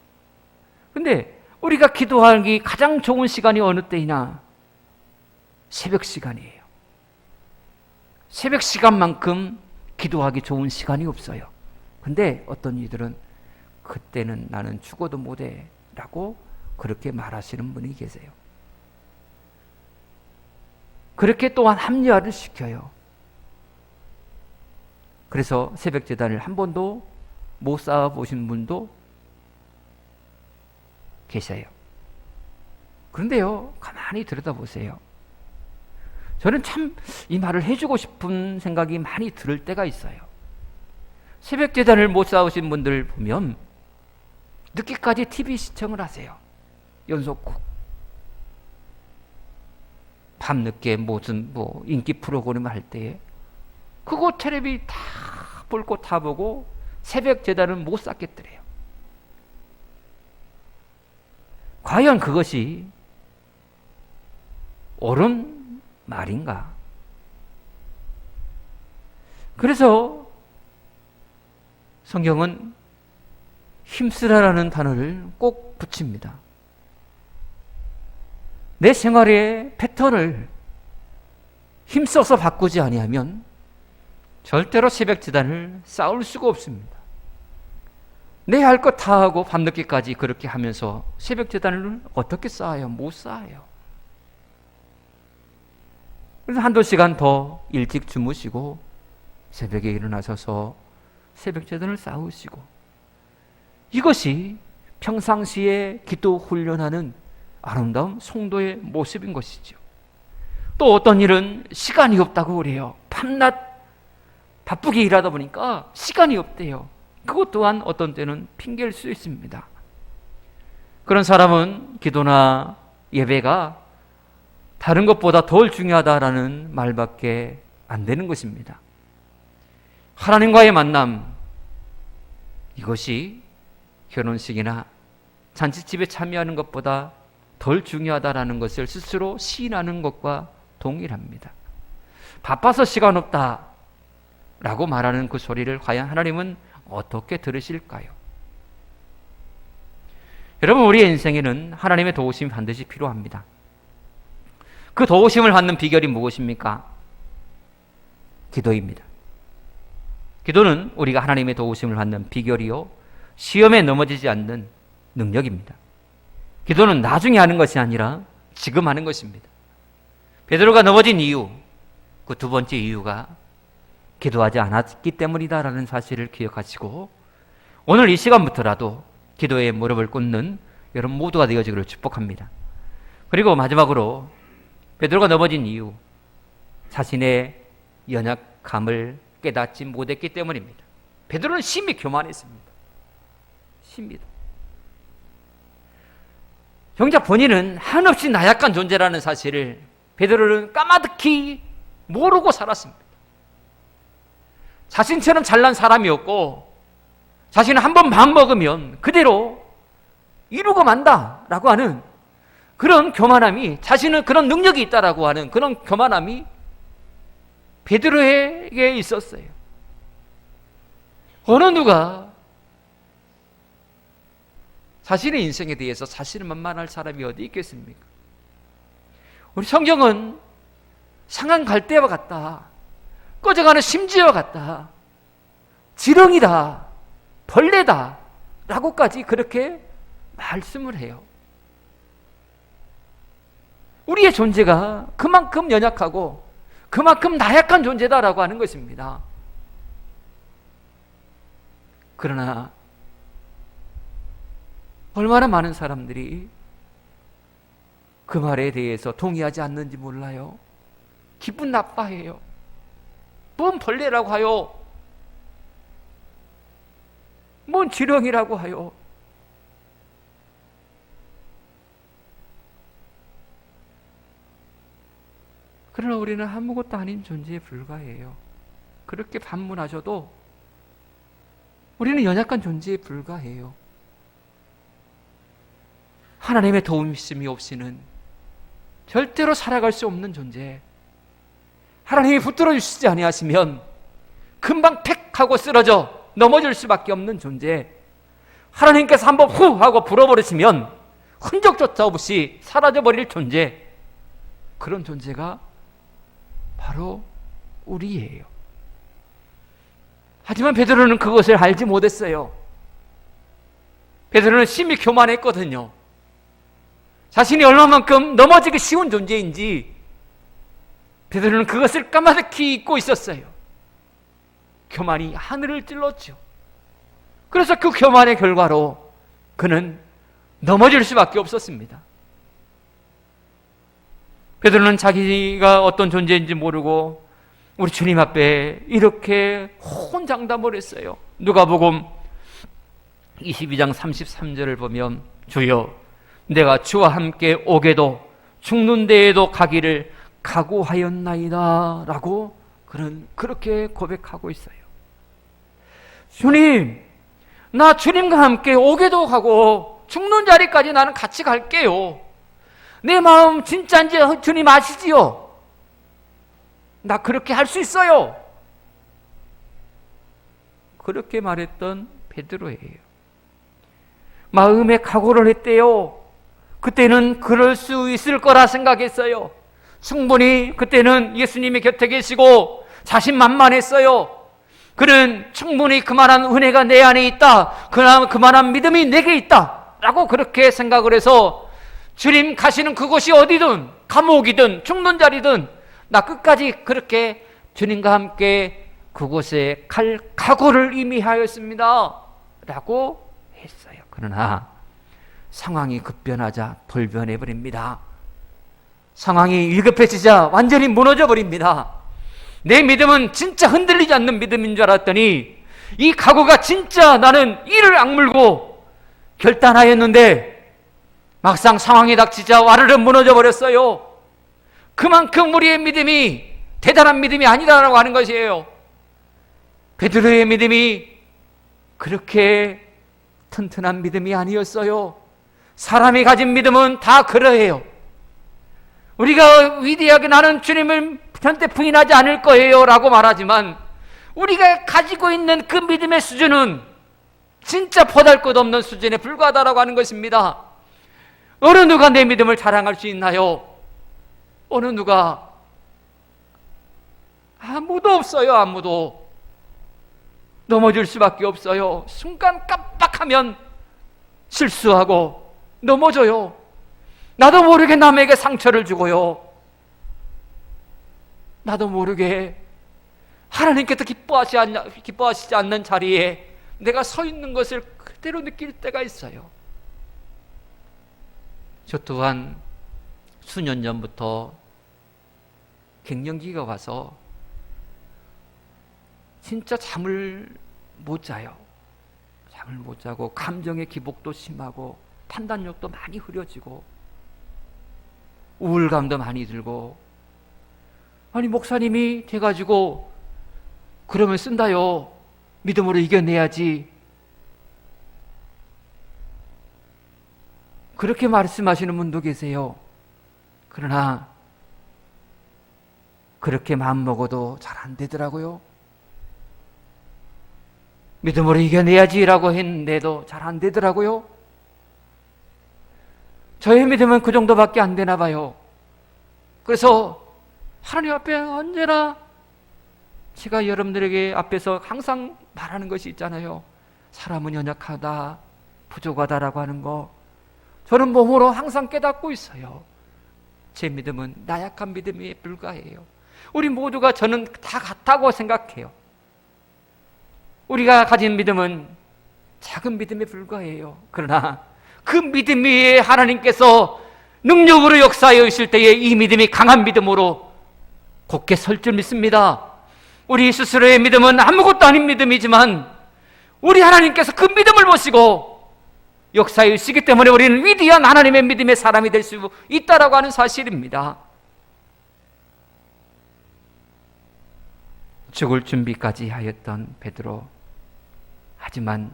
근데 우리가 기도하기 가장 좋은 시간이 어느 때이나 새벽 시간이에요. 새벽 시간만큼 기도하기 좋은 시간이 없어요. 근데 어떤 이들은 그때는 나는 죽어도 못해 라고 그렇게 말하시는 분이 계세요. 그렇게 또한 합리화를 시켜요. 그래서 새벽 제단을 한 번도 못 쌓아보신 분도 계세요. 그런데요, 가만히 들여다보세요. 저는 참 이 말을 해주고 싶은 생각이 많이 들 때가 있어요. 새벽 제단을 못 쌓으신 분들 보면 늦게까지 TV 시청을 하세요. 연속곡. 밤늦게 무슨 인기 프로그램을 할 때에 그거 텔레비 다 볼 거 다 보고 새벽 제단은 못 쌓겠더래요. 과연 그것이 옳은 말인가? 그래서 성경은 힘쓰라라는 단어를 꼭 붙입니다. 내 생활의 패턴을 힘써서 바꾸지 아니하면 절대로 새벽 제단을 쌓을 수가 없습니다. 내 할 것 다 하고 밤늦게까지 그렇게 하면서 새벽 제단을 어떻게 쌓아요? 못 쌓아요. 그래서 한두 시간 더 일찍 주무시고 새벽에 일어나셔서 새벽 제단을 쌓으시고, 이것이 평상시에 기도 훈련하는 아름다운 성도의 모습인 것이죠. 또 어떤 일은 시간이 없다고 그래요. 밤낮 바쁘게 일하다 보니까 시간이 없대요. 그것 또한 어떤 때는 핑계일 수 있습니다. 그런 사람은 기도나 예배가 다른 것보다 덜 중요하다라는 말밖에 안 되는 것입니다. 하나님과의 만남, 이것이 결혼식이나 잔치집에 참여하는 것보다 덜 중요하다라는 것을 스스로 시인하는 것과 동일합니다. 바빠서 시간 없다 라고 말하는 그 소리를 과연 하나님은 어떻게 들으실까요? 여러분, 우리의 인생에는 하나님의 도우심이 반드시 필요합니다. 그 도우심을 받는 비결이 무엇입니까? 기도입니다. 기도는 우리가 하나님의 도우심을 받는 비결이요, 시험에 넘어지지 않는 능력입니다. 기도는 나중에 하는 것이 아니라 지금 하는 것입니다. 베드로가 넘어진 이유, 그 두 번째 이유가 기도하지 않았기 때문이다라는 사실을 기억하시고 오늘 이 시간부터라도 기도에 무릎을 꿇는 여러분 모두가 되어지기를 축복합니다. 그리고 마지막으로 베드로가 넘어진 이유, 자신의 연약함을 깨닫지 못했기 때문입니다. 베드로는 심히 교만했습니다. 심히도. 정작 본인은 한없이 나약한 존재라는 사실을 베드로는 까마득히 모르고 살았습니다. 자신처럼 잘난 사람이었고, 자신은 한번 마음먹으면 그대로 이루고 만다라고 하는 그런 교만함이, 자신은 그런 능력이 있다라고 하는 그런 교만함이 베드로에게 있었어요. 어느 누가 자신의 인생에 대해서 자신을 만만할 사람이 어디 있겠습니까? 우리 성경은 상한 갈대와 같다, 꺼져가는 심지와 같다, 지렁이다, 벌레다 라고까지 그렇게 말씀을 해요. 우리의 존재가 그만큼 연약하고 그만큼 나약한 존재다라고 하는 것입니다. 그러나 얼마나 많은 사람들이 그 말에 대해서 동의하지 않는지 몰라요. 기분 나빠해요. 뭔 벌레라고 하요? 뭔 지렁이라고 하요? 그러나 우리는 아무것도 아닌 존재에 불과해요. 그렇게 반문하셔도 우리는 연약한 존재에 불과해요. 하나님의 도우심이 없이는 절대로 살아갈 수 없는 존재. 하나님이 붙들어 주시지 아니하시면 금방 팩 하고 쓰러져 넘어질 수밖에 없는 존재. 하나님께서 한번 후 하고 불어버리시면 흔적조차 없이 사라져버릴 존재. 그런 존재가 바로 우리예요. 하지만 베드로는 그것을 알지 못했어요. 베드로는 심히 교만했거든요. 자신이 얼마만큼 넘어지기 쉬운 존재인지 베드로는 그것을 까마득히 잊고 있었어요. 교만이 하늘을 찔렀죠. 그래서 그 교만의 결과로 그는 넘어질 수밖에 없었습니다. 베드로는 자기가 어떤 존재인지 모르고 우리 주님 앞에 이렇게 혼장담을 했어요. 누가복음 22장 33절을 보면, 주여 내가 주와 함께 오게도 죽는 데에도 가기를 각오하였나이다 라고 그는 그렇게 고백하고 있어요. 주님, 나 주님과 함께 오게도 가고 죽는 자리까지 나는 같이 갈게요. 내 마음 진짜인지 주님 아시지요? 나 그렇게 할 수 있어요. 그렇게 말했던 베드로예요. 마음에 각오를 했대요. 그때는 그럴 수 있을 거라 생각했어요. 충분히 그때는 예수님이 곁에 계시고 자신만만했어요. 그는 충분히 그만한 은혜가 내 안에 있다, 그만한 믿음이 내게 있다 라고 그렇게 생각을 해서 주님 가시는 그곳이 어디든, 감옥이든 죽는 자리든 나 끝까지 그렇게 주님과 함께 그곳에 갈 각오를 이미 하였습니다 라고 했어요. 그러나 상황이 급변하자 돌변해버립니다. 상황이 위급해지자 완전히 무너져버립니다. 내 믿음은 진짜 흔들리지 않는 믿음인 줄 알았더니 이 각오가 진짜 나는 이를 악물고 결단하였는데 막상 상황이 닥치자 와르르 무너져버렸어요. 그만큼 우리의 믿음이 대단한 믿음이 아니다라고 하는 것이에요. 베드로의 믿음이 그렇게 튼튼한 믿음이 아니었어요. 사람이 가진 믿음은 다 그러해요. 우리가 위대하게 나는 주님을 절대 부인하지 않을 거예요 라고 말하지만 우리가 가지고 있는 그 믿음의 수준은 진짜 보잘것없는 수준에 불과하다라고 하는 것입니다. 어느 누가 내 믿음을 자랑할 수 있나요? 어느 누가? 아무도 없어요. 아무도. 넘어질 수밖에 없어요. 순간 깜빡하면 실수하고 넘어져요. 나도 모르게 남에게 상처를 주고요. 나도 모르게 하나님께서 기뻐하시지 않는 자리에 내가 서 있는 것을 그대로 느낄 때가 있어요. 저 또한 수년 전부터 갱년기가 와서 진짜 잠을 못 자요. 잠을 못 자고 감정의 기복도 심하고 판단력도 많이 흐려지고 우울감도 많이 들고, 아니 목사님이 돼가지고 그러면 쓴다요. 믿음으로 이겨내야지. 그렇게 말씀하시는 분도 계세요. 그러나 그렇게 마음먹어도 잘 안 되더라고요. 믿음으로 이겨내야지라고 했는데도 잘 안 되더라고요. 저의 믿음은 그 정도밖에 안 되나 봐요. 그래서 하나님 앞에 언제나 제가 여러분들에게 앞에서 항상 말하는 것이 있잖아요. 사람은 연약하다, 부족하다라고 하는 거, 저는 몸으로 항상 깨닫고 있어요. 제 믿음은 나약한 믿음에 불과해요. 우리 모두가 저는 다 같다고 생각해요. 우리가 가진 믿음은 작은 믿음에 불과해요. 그러나 그 믿음 위에 하나님께서 능력으로 역사하여 있을 때에 이 믿음이 강한 믿음으로 굳게 설 줄 믿습니다. 우리 스스로의 믿음은 아무것도 아닌 믿음이지만 우리 하나님께서 그 믿음을 보시고 역사에 있기 때문에 우리는 위대한 하나님의 믿음의 사람이 될 수 있다라고 하는 사실입니다. 죽을 준비까지 하였던 베드로, 하지만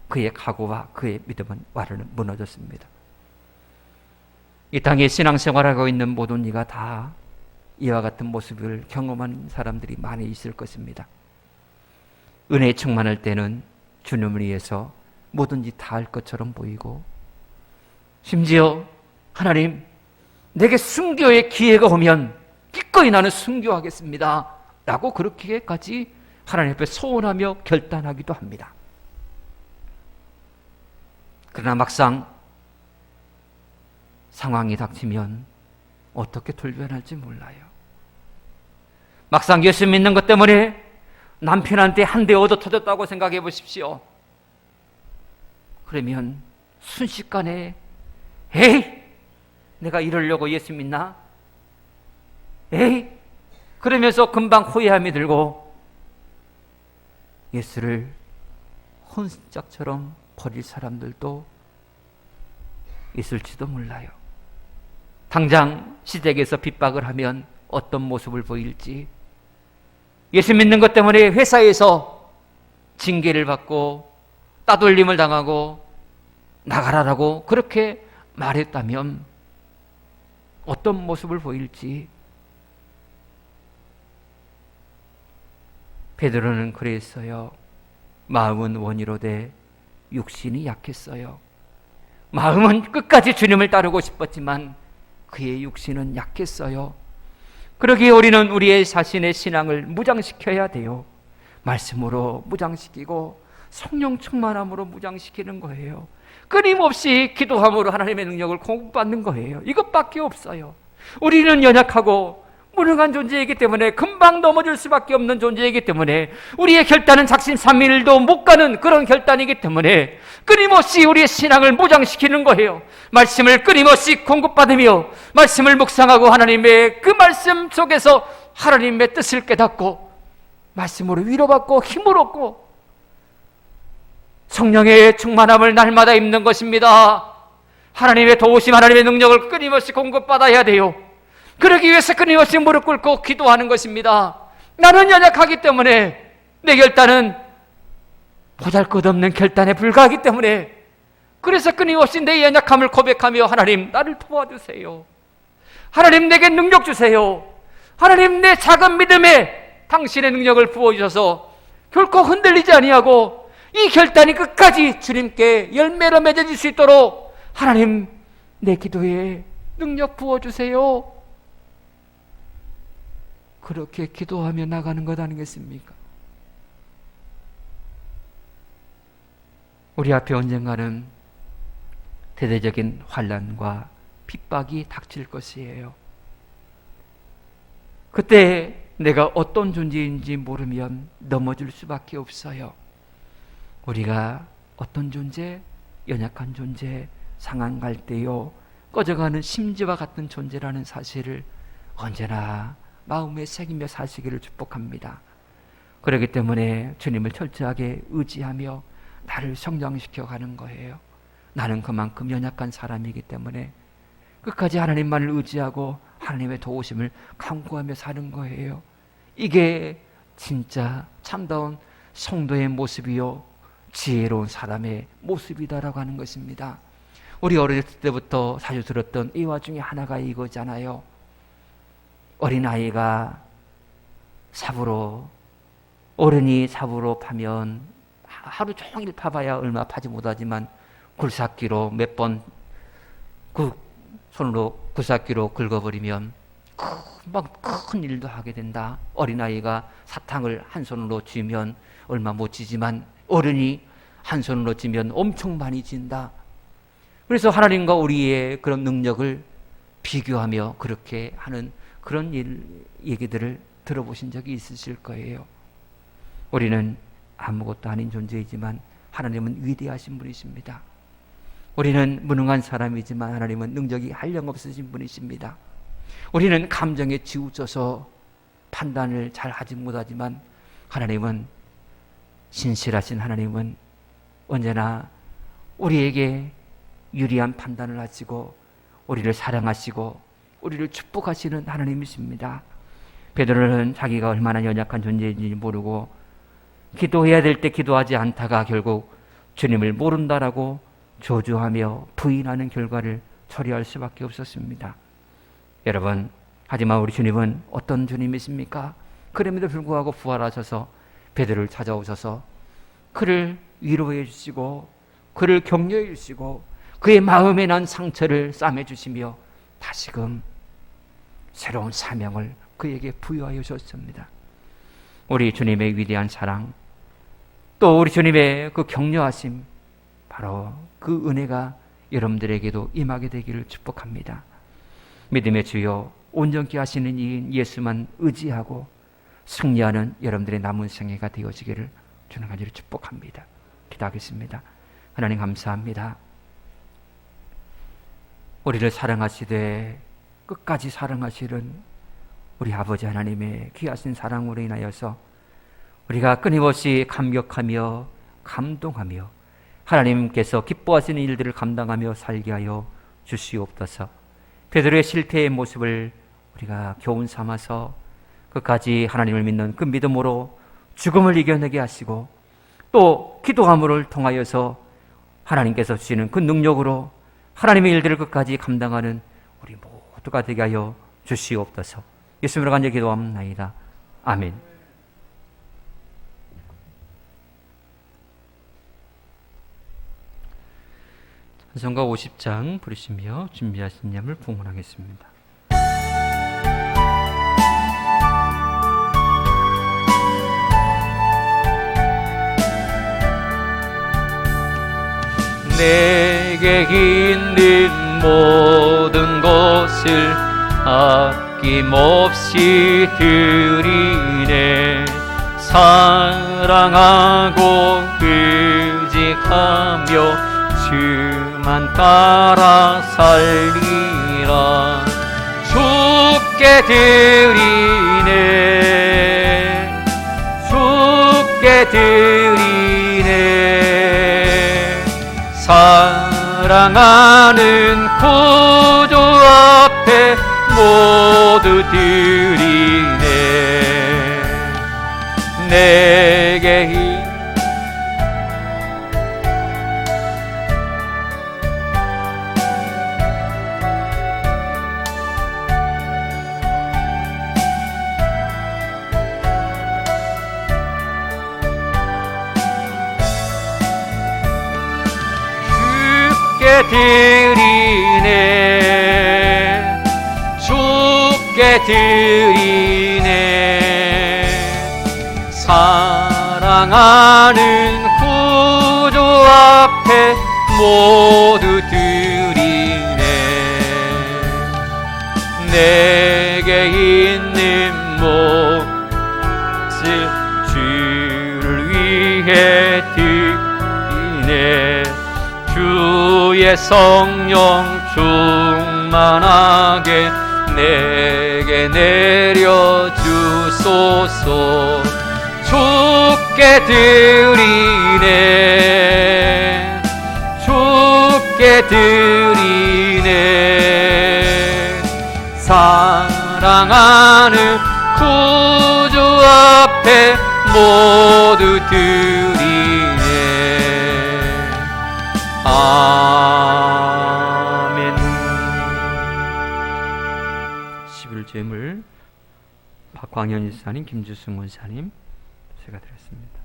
그의 각오와 그의 믿음은 완전히 무너졌습니다. 이 땅에 신앙생활하고 있는 모든 이가 다 이와 같은 모습을 경험한 사람들이 많이 있을 것입니다. 은혜에 충만할 때는 주님을 위해서 뭐든지 다 할 것처럼 보이고, 심지어 하나님 내게 순교의 기회가 오면 기꺼이 나는 순교하겠습니다 라고 그렇게까지 하나님 앞에 소원하며 결단하기도 합니다. 그러나 막상 상황이 닥치면 어떻게 돌변할지 몰라요. 막상 예수 믿는 것 때문에 남편한테 한 대 얻어 터졌다고 생각해 보십시오. 그러면 순식간에 에이, 내가 이러려고 예수 믿나? 에이, 그러면서 금방 후회함이 들고 예수를 혼짝처럼 버릴 사람들도 있을지도 몰라요. 당장 시댁에서 핍박을 하면 어떤 모습을 보일지, 예수 믿는 것 때문에 회사에서 징계를 받고 따돌림을 당하고 나가라라고 그렇게 말했다면 어떤 모습을 보일지. 베드로는 그랬어요. 마음은 원이로되 육신이 약했어요. 마음은 끝까지 주님을 따르고 싶었지만 그의 육신은 약했어요. 그러기에 우리는 우리의 자신의 신앙을 무장시켜야 돼요. 말씀으로 무장시키고 성령 충만함으로 무장시키는 거예요. 끊임없이 기도함으로 하나님의 능력을 공급받는 거예요. 이것밖에 없어요. 우리는 연약하고 무능한 존재이기 때문에, 금방 넘어질 수밖에 없는 존재이기 때문에, 우리의 결단은 작심삼일도 못 가는 그런 결단이기 때문에 끊임없이 우리의 신앙을 무장시키는 거예요. 말씀을 끊임없이 공급받으며 말씀을 묵상하고 하나님의 그 말씀 속에서 하나님의 뜻을 깨닫고 말씀으로 위로받고 힘을 얻고 성령의 충만함을 날마다 입는 것입니다. 하나님의 도우심, 하나님의 능력을 끊임없이 공급받아야 돼요. 그러기 위해서 끊임없이 무릎 꿇고 기도하는 것입니다. 나는 연약하기 때문에 내 결단은 보잘것없는 결단에 불과하기 때문에, 그래서 끊임없이 내 연약함을 고백하며 하나님 나를 도와주세요. 하나님 내게 능력 주세요. 하나님 내 작은 믿음에 당신의 능력을 부어주셔서 결코 흔들리지 아니하고 이 결단이 끝까지 주님께 열매로 맺어질 수 있도록 하나님 내 기도에 능력 부어주세요. 그렇게 기도하며 나가는 것 아니겠습니까? 우리 앞에 언젠가는 대대적인 환난과 핍박이 닥칠 것이에요. 그때 내가 어떤 존재인지 모르면 넘어질 수밖에 없어요. 우리가 어떤 존재, 연약한 존재, 상한 갈대요 꺼져가는 심지와 같은 존재라는 사실을 언제나 마음에 새기며 사시기를 축복합니다. 그렇기 때문에 주님을 철저하게 의지하며 나를 성장시켜 가는 거예요. 나는 그만큼 연약한 사람이기 때문에 끝까지 하나님만을 의지하고 하나님의 도우심을 간구하며 사는 거예요. 이게 진짜 참다운 성도의 모습이요 지혜로운 사람의 모습이다라고 하는 것입니다. 우리 어렸을 때부터 자주 들었던 이와 중에 하나가 이거잖아요. 어린아이가 삽으로, 어른이 삽으로 파면 하루 종일 파봐야 얼마 파지 못하지만 굴삭기로 몇 번 그 손으로 굴삭기로 긁어버리면 금방 큰 일도 하게 된다. 어린아이가 사탕을 한 손으로 쥐면 얼마 못 쥐지만 어른이 한 손으로 쥐면 엄청 많이 쥔다. 그래서 하나님과 우리의 그런 능력을 비교하며 그렇게 하는 그런 얘기들을 들어보신 적이 있으실 거예요. 우리는 아무것도 아닌 존재이지만 하나님은 위대하신 분이십니다. 우리는 무능한 사람이지만 하나님은 능력이 한량없으신 분이십니다. 우리는 감정에 치우쳐서 판단을 잘 하지 못하지만 하나님은, 신실하신 하나님은 언제나 우리에게 유리한 판단을 하시고 우리를 사랑하시고 우리를 축복하시는 하나님이십니다. 베드로는 자기가 얼마나 연약한 존재인지 모르고 기도해야 될 때 기도하지 않다가 결국 주님을 모른다라고 저주하며 부인하는 결과를 처리할 수밖에 없었습니다. 여러분, 하지만 우리 주님은 어떤 주님이십니까? 그럼에도 불구하고 부활하셔서 베드로를 찾아오셔서 그를 위로해 주시고 그를 격려해 주시고 그의 마음에 난 상처를 싸매 주시며 다시금 새로운 사명을 그에게 부여하여 주셨습니다. 우리 주님의 위대한 사랑, 또 우리 주님의 그 격려하심, 바로 그 은혜가 여러분들에게도 임하게 되기를 축복합니다. 믿음의 주여, 온전케 하시는 이인 예수만 의지하고 승리하는 여러분들의 남은 생애가 되어지기를 주는 간절히 축복합니다. 기도하겠습니다. 하나님 감사합니다. 우리를 사랑하시되 끝까지 사랑하시는 우리 아버지 하나님의 귀하신 사랑으로 인하여서 우리가 끊임없이 감격하며 감동하며 하나님께서 기뻐하시는 일들을 감당하며 살게 하여 주시옵소서. 베드로의 실패의 모습을 우리가 교훈 삼아서 끝까지 하나님을 믿는 그 믿음으로 죽음을 이겨내게 하시고 또 기도함을 통하여서 하나님께서 주시는 그 능력으로 하나님의 일들을 끝까지 감당하는 우리 모두가 되게 하여 주시옵소서. 예수님으로 간절히 기도합나이다. 아멘. 찬송가 50장 부르시며 준비하신 예물 봉헌하겠습니다. 내게 있는 모든 것을 아낌없이 드리네. 사랑하고 의지하며 주만 따라 살리라. 주께 드리네, 주께 드리네. 사랑하는 구주 앞에 모두 드리네. 내게 드리네, 주께 드리네. 사랑하는 구주 앞에 모두 드리네. 내게 있는 몫을 주를 위해 드리네. 주의 주의 성령 충만하게 내게 내려 주소서. 주께 드리네, 주께 드리네. 사랑하는 구주 앞에 모두 드리네. 아멘. 11제물 박광현 지사님, 김주승 원사님 제가 드렸습니다.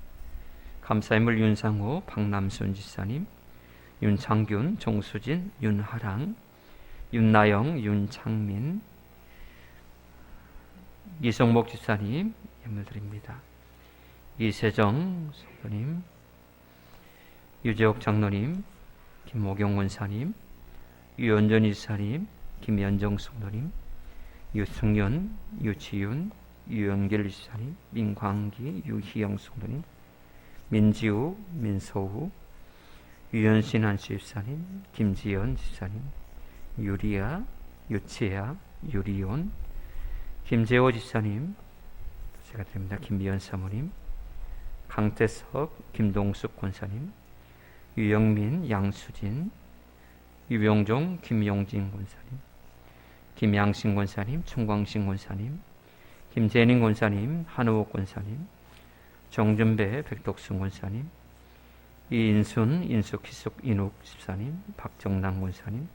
감사의물 윤상호, 박남순 지사님, 윤창균, 정수진, 윤하랑, 윤나영, 윤창민, 이성목 지사님 예물 드립니다. 이세정 성도님, 유재옥 장로님, 김모경 원사님, 유연전 지사님, 김연정 성도님, 유승연, 유지윤, 유영길 지사님, 민광기, 유희영 성도님, 민지우, 민서우, 유연신 한수 집사님, 김지연 집사님, 유리아, 유치아, 유리온, 김재호 집사님 제가 드립니다. 김미연 사모님, 강태석, 김동숙 권사님, 유영민, 양수진, 유병종, 김용진 권사님, 김양신 권사님, 총광신 권사님, 김재닝 권사님, 한우옥 권사님, 정준배, 백덕순 권사님, 이인순, 인숙희숙, 인욱 집사님, 박정남 권사님,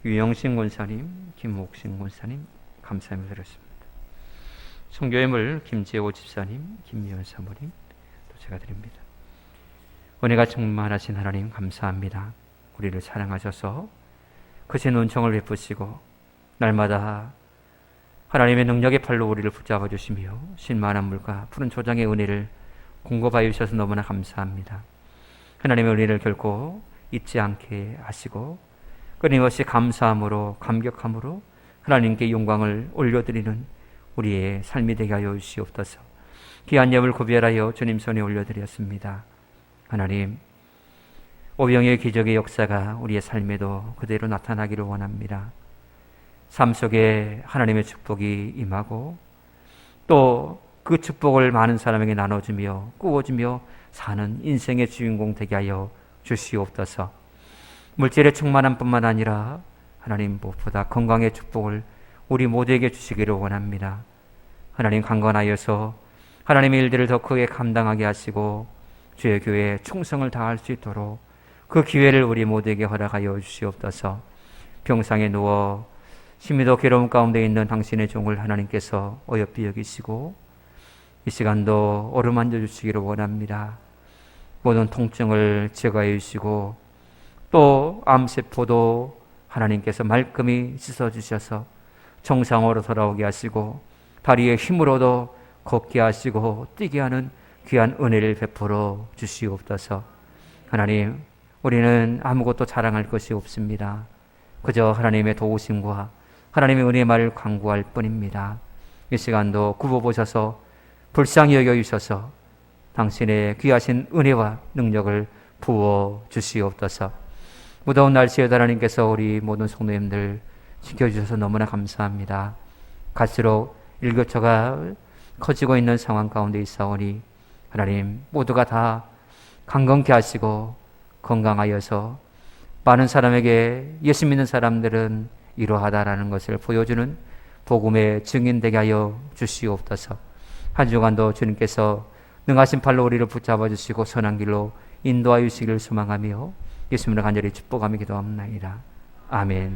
유영신 권사님, 김옥신 권사님 감사함을 드렸습니다. 성교예물 김재호 집사님, 김미연 사모님 또 제가 드립니다. 은혜가 충만하신 하나님 감사합니다. 우리를 사랑하셔서 크신 은총을 베푸시고 날마다 하나님의 능력의 팔로 우리를 붙잡아 주시며 신만한 물과 푸른 초장의 은혜를 공급하여 주셔서 너무나 감사합니다. 하나님의 은혜를 결코 잊지 않게 하시고 끊임없이 감사함으로 감격함으로 하나님께 영광을 올려드리는 우리의 삶이 되게 하여 주시옵소서. 귀한 예물 구별하여 주님 손에 올려드렸습니다. 하나님, 오병의 기적의 역사가 우리의 삶에도 그대로 나타나기를 원합니다. 삶 속에 하나님의 축복이 임하고 또 그 축복을 많은 사람에게 나눠주며 꾸어주며 사는 인생의 주인공 되게 하여 주시옵소서. 물질의 충만함 뿐만 아니라 하나님 무엇보다 건강의 축복을 우리 모두에게 주시기를 원합니다. 하나님 강건하여서 하나님의 일들을 더 크게 감당하게 하시고 주의 교회에 충성을 다할 수 있도록 그 기회를 우리 모두에게 허락하여 주시옵소서. 병상에 누워 심히도 괴로움 가운데 있는 당신의 종을 하나님께서 어여삐 여기시고 이 시간도 어루만져 주시기를 원합니다. 모든 통증을 제거해 주시고 또 암세포도 하나님께서 말끔히 씻어주셔서 정상으로 돌아오게 하시고 다리의 힘으로도 걷게 하시고 뛰게 하는 귀한 은혜를 베풀어 주시옵소서. 하나님, 우리는 아무것도 자랑할 것이 없습니다. 그저 하나님의 도우심과 하나님의 은혜의 말을 간구할 뿐입니다. 이 시간도 굽어보셔서 불쌍히 여겨주셔서 당신의 귀하신 은혜와 능력을 부어 주시옵소서. 무더운 날씨에 하나님께서 우리 모든 성도님들 지켜주셔서 너무나 감사합니다. 갈수록 일교차가 커지고 있는 상황 가운데 있사오니 하나님 모두가 다 강건케 하시고 건강하여서 많은 사람에게 예수 믿는 사람들은 이러하다라는 것을 보여주는 복음의 증인 되게 하여 주시옵소서. 한 주간도 주님께서 능하신 팔로 우리를 붙잡아 주시고 선한 길로 인도하여 주시기를 소망하며 예수님을 간절히 축복하며 기도합니다. 아멘.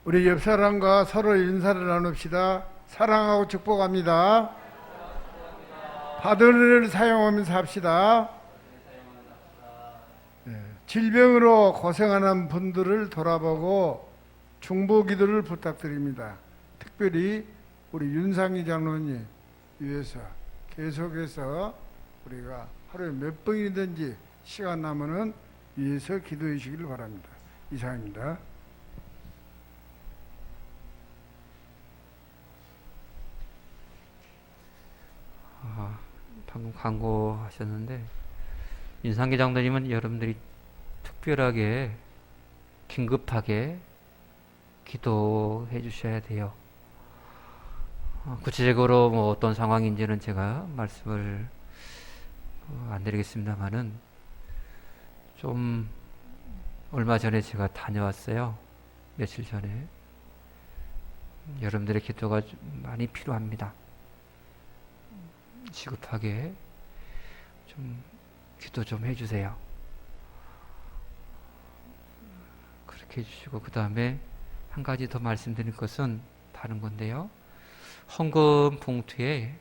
우리 옆 사람과 서로 인사를 나눕시다. 사랑하고 축복합니다. 받은 은혜를 사용하면서 합시다. 질병으로 고생하는 분들을 돌아보고 중보 기도를 부탁드립니다. 특별히 우리 윤상희 장로님 위해서 계속해서 우리가 하루에 몇 번이든지 시간 나면은 위해서 기도해 주시길 바랍니다. 이상입니다. 방금 광고하셨는데 윤상기 장로님은 여러분들이 특별하게 긴급하게 기도해 주셔야 돼요. 구체적으로 뭐 어떤 상황인지는 제가 말씀을 안 드리겠습니다만은 좀 얼마 전에 제가 다녀왔어요. 며칠 전에. 여러분들의 기도가 좀 많이 필요합니다. 시급하게 좀 기도 좀 해주세요. 그렇게 해주시고 그 다음에 한 가지 더 말씀드릴 것은 다른 건데요. 헌금 봉투에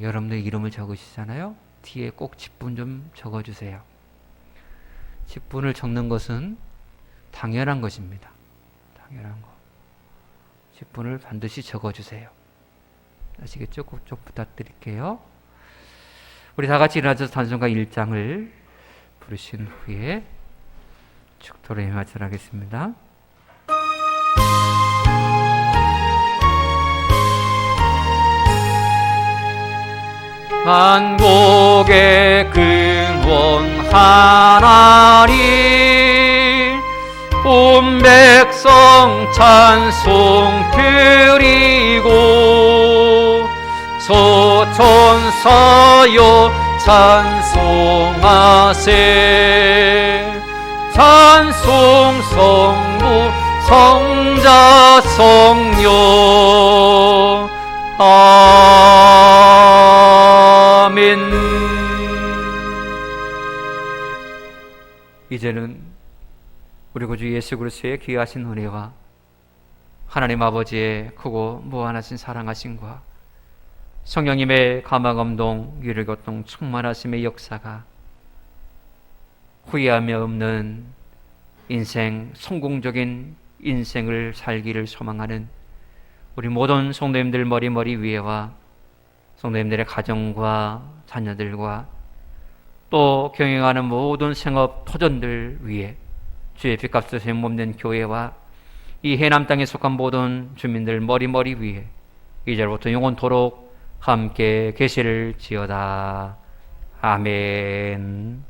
여러분들 이름을 적으시잖아요. 뒤에 꼭 직분 좀 적어주세요. 직분을 적는 것은 당연한 것입니다. 당연한 거. 직분을 반드시 적어주세요. 아시겠죠? 꼭 좀 부탁드릴게요. 우리 다 같이 일어나서 찬송가 1장을 부르신 후에 축도를 마치겠습니다. 만국의 근원 하나님 온 백성 찬송 드리고 소천사여 찬송하세 찬송 성부 성자 성령 아멘. 이제는 우리 구주 예수 그리스도의 귀하신 은혜와 하나님 아버지의 크고 무한하신 사랑하심과 성령님의 감화감동 위로교통 충만하심의 역사가 후회하며 없는 인생, 성공적인 인생을 살기를 소망하는 우리 모든 성도님들 머리 위에와 성도님들의 가정과 자녀들과 또 경영하는 모든 생업 터전들 위에 주의 빚값을 세움없는 교회와 이 해남 땅에 속한 모든 주민들 머리 위에 이제부터 영원토록 함께 계시를 지어다. 아멘.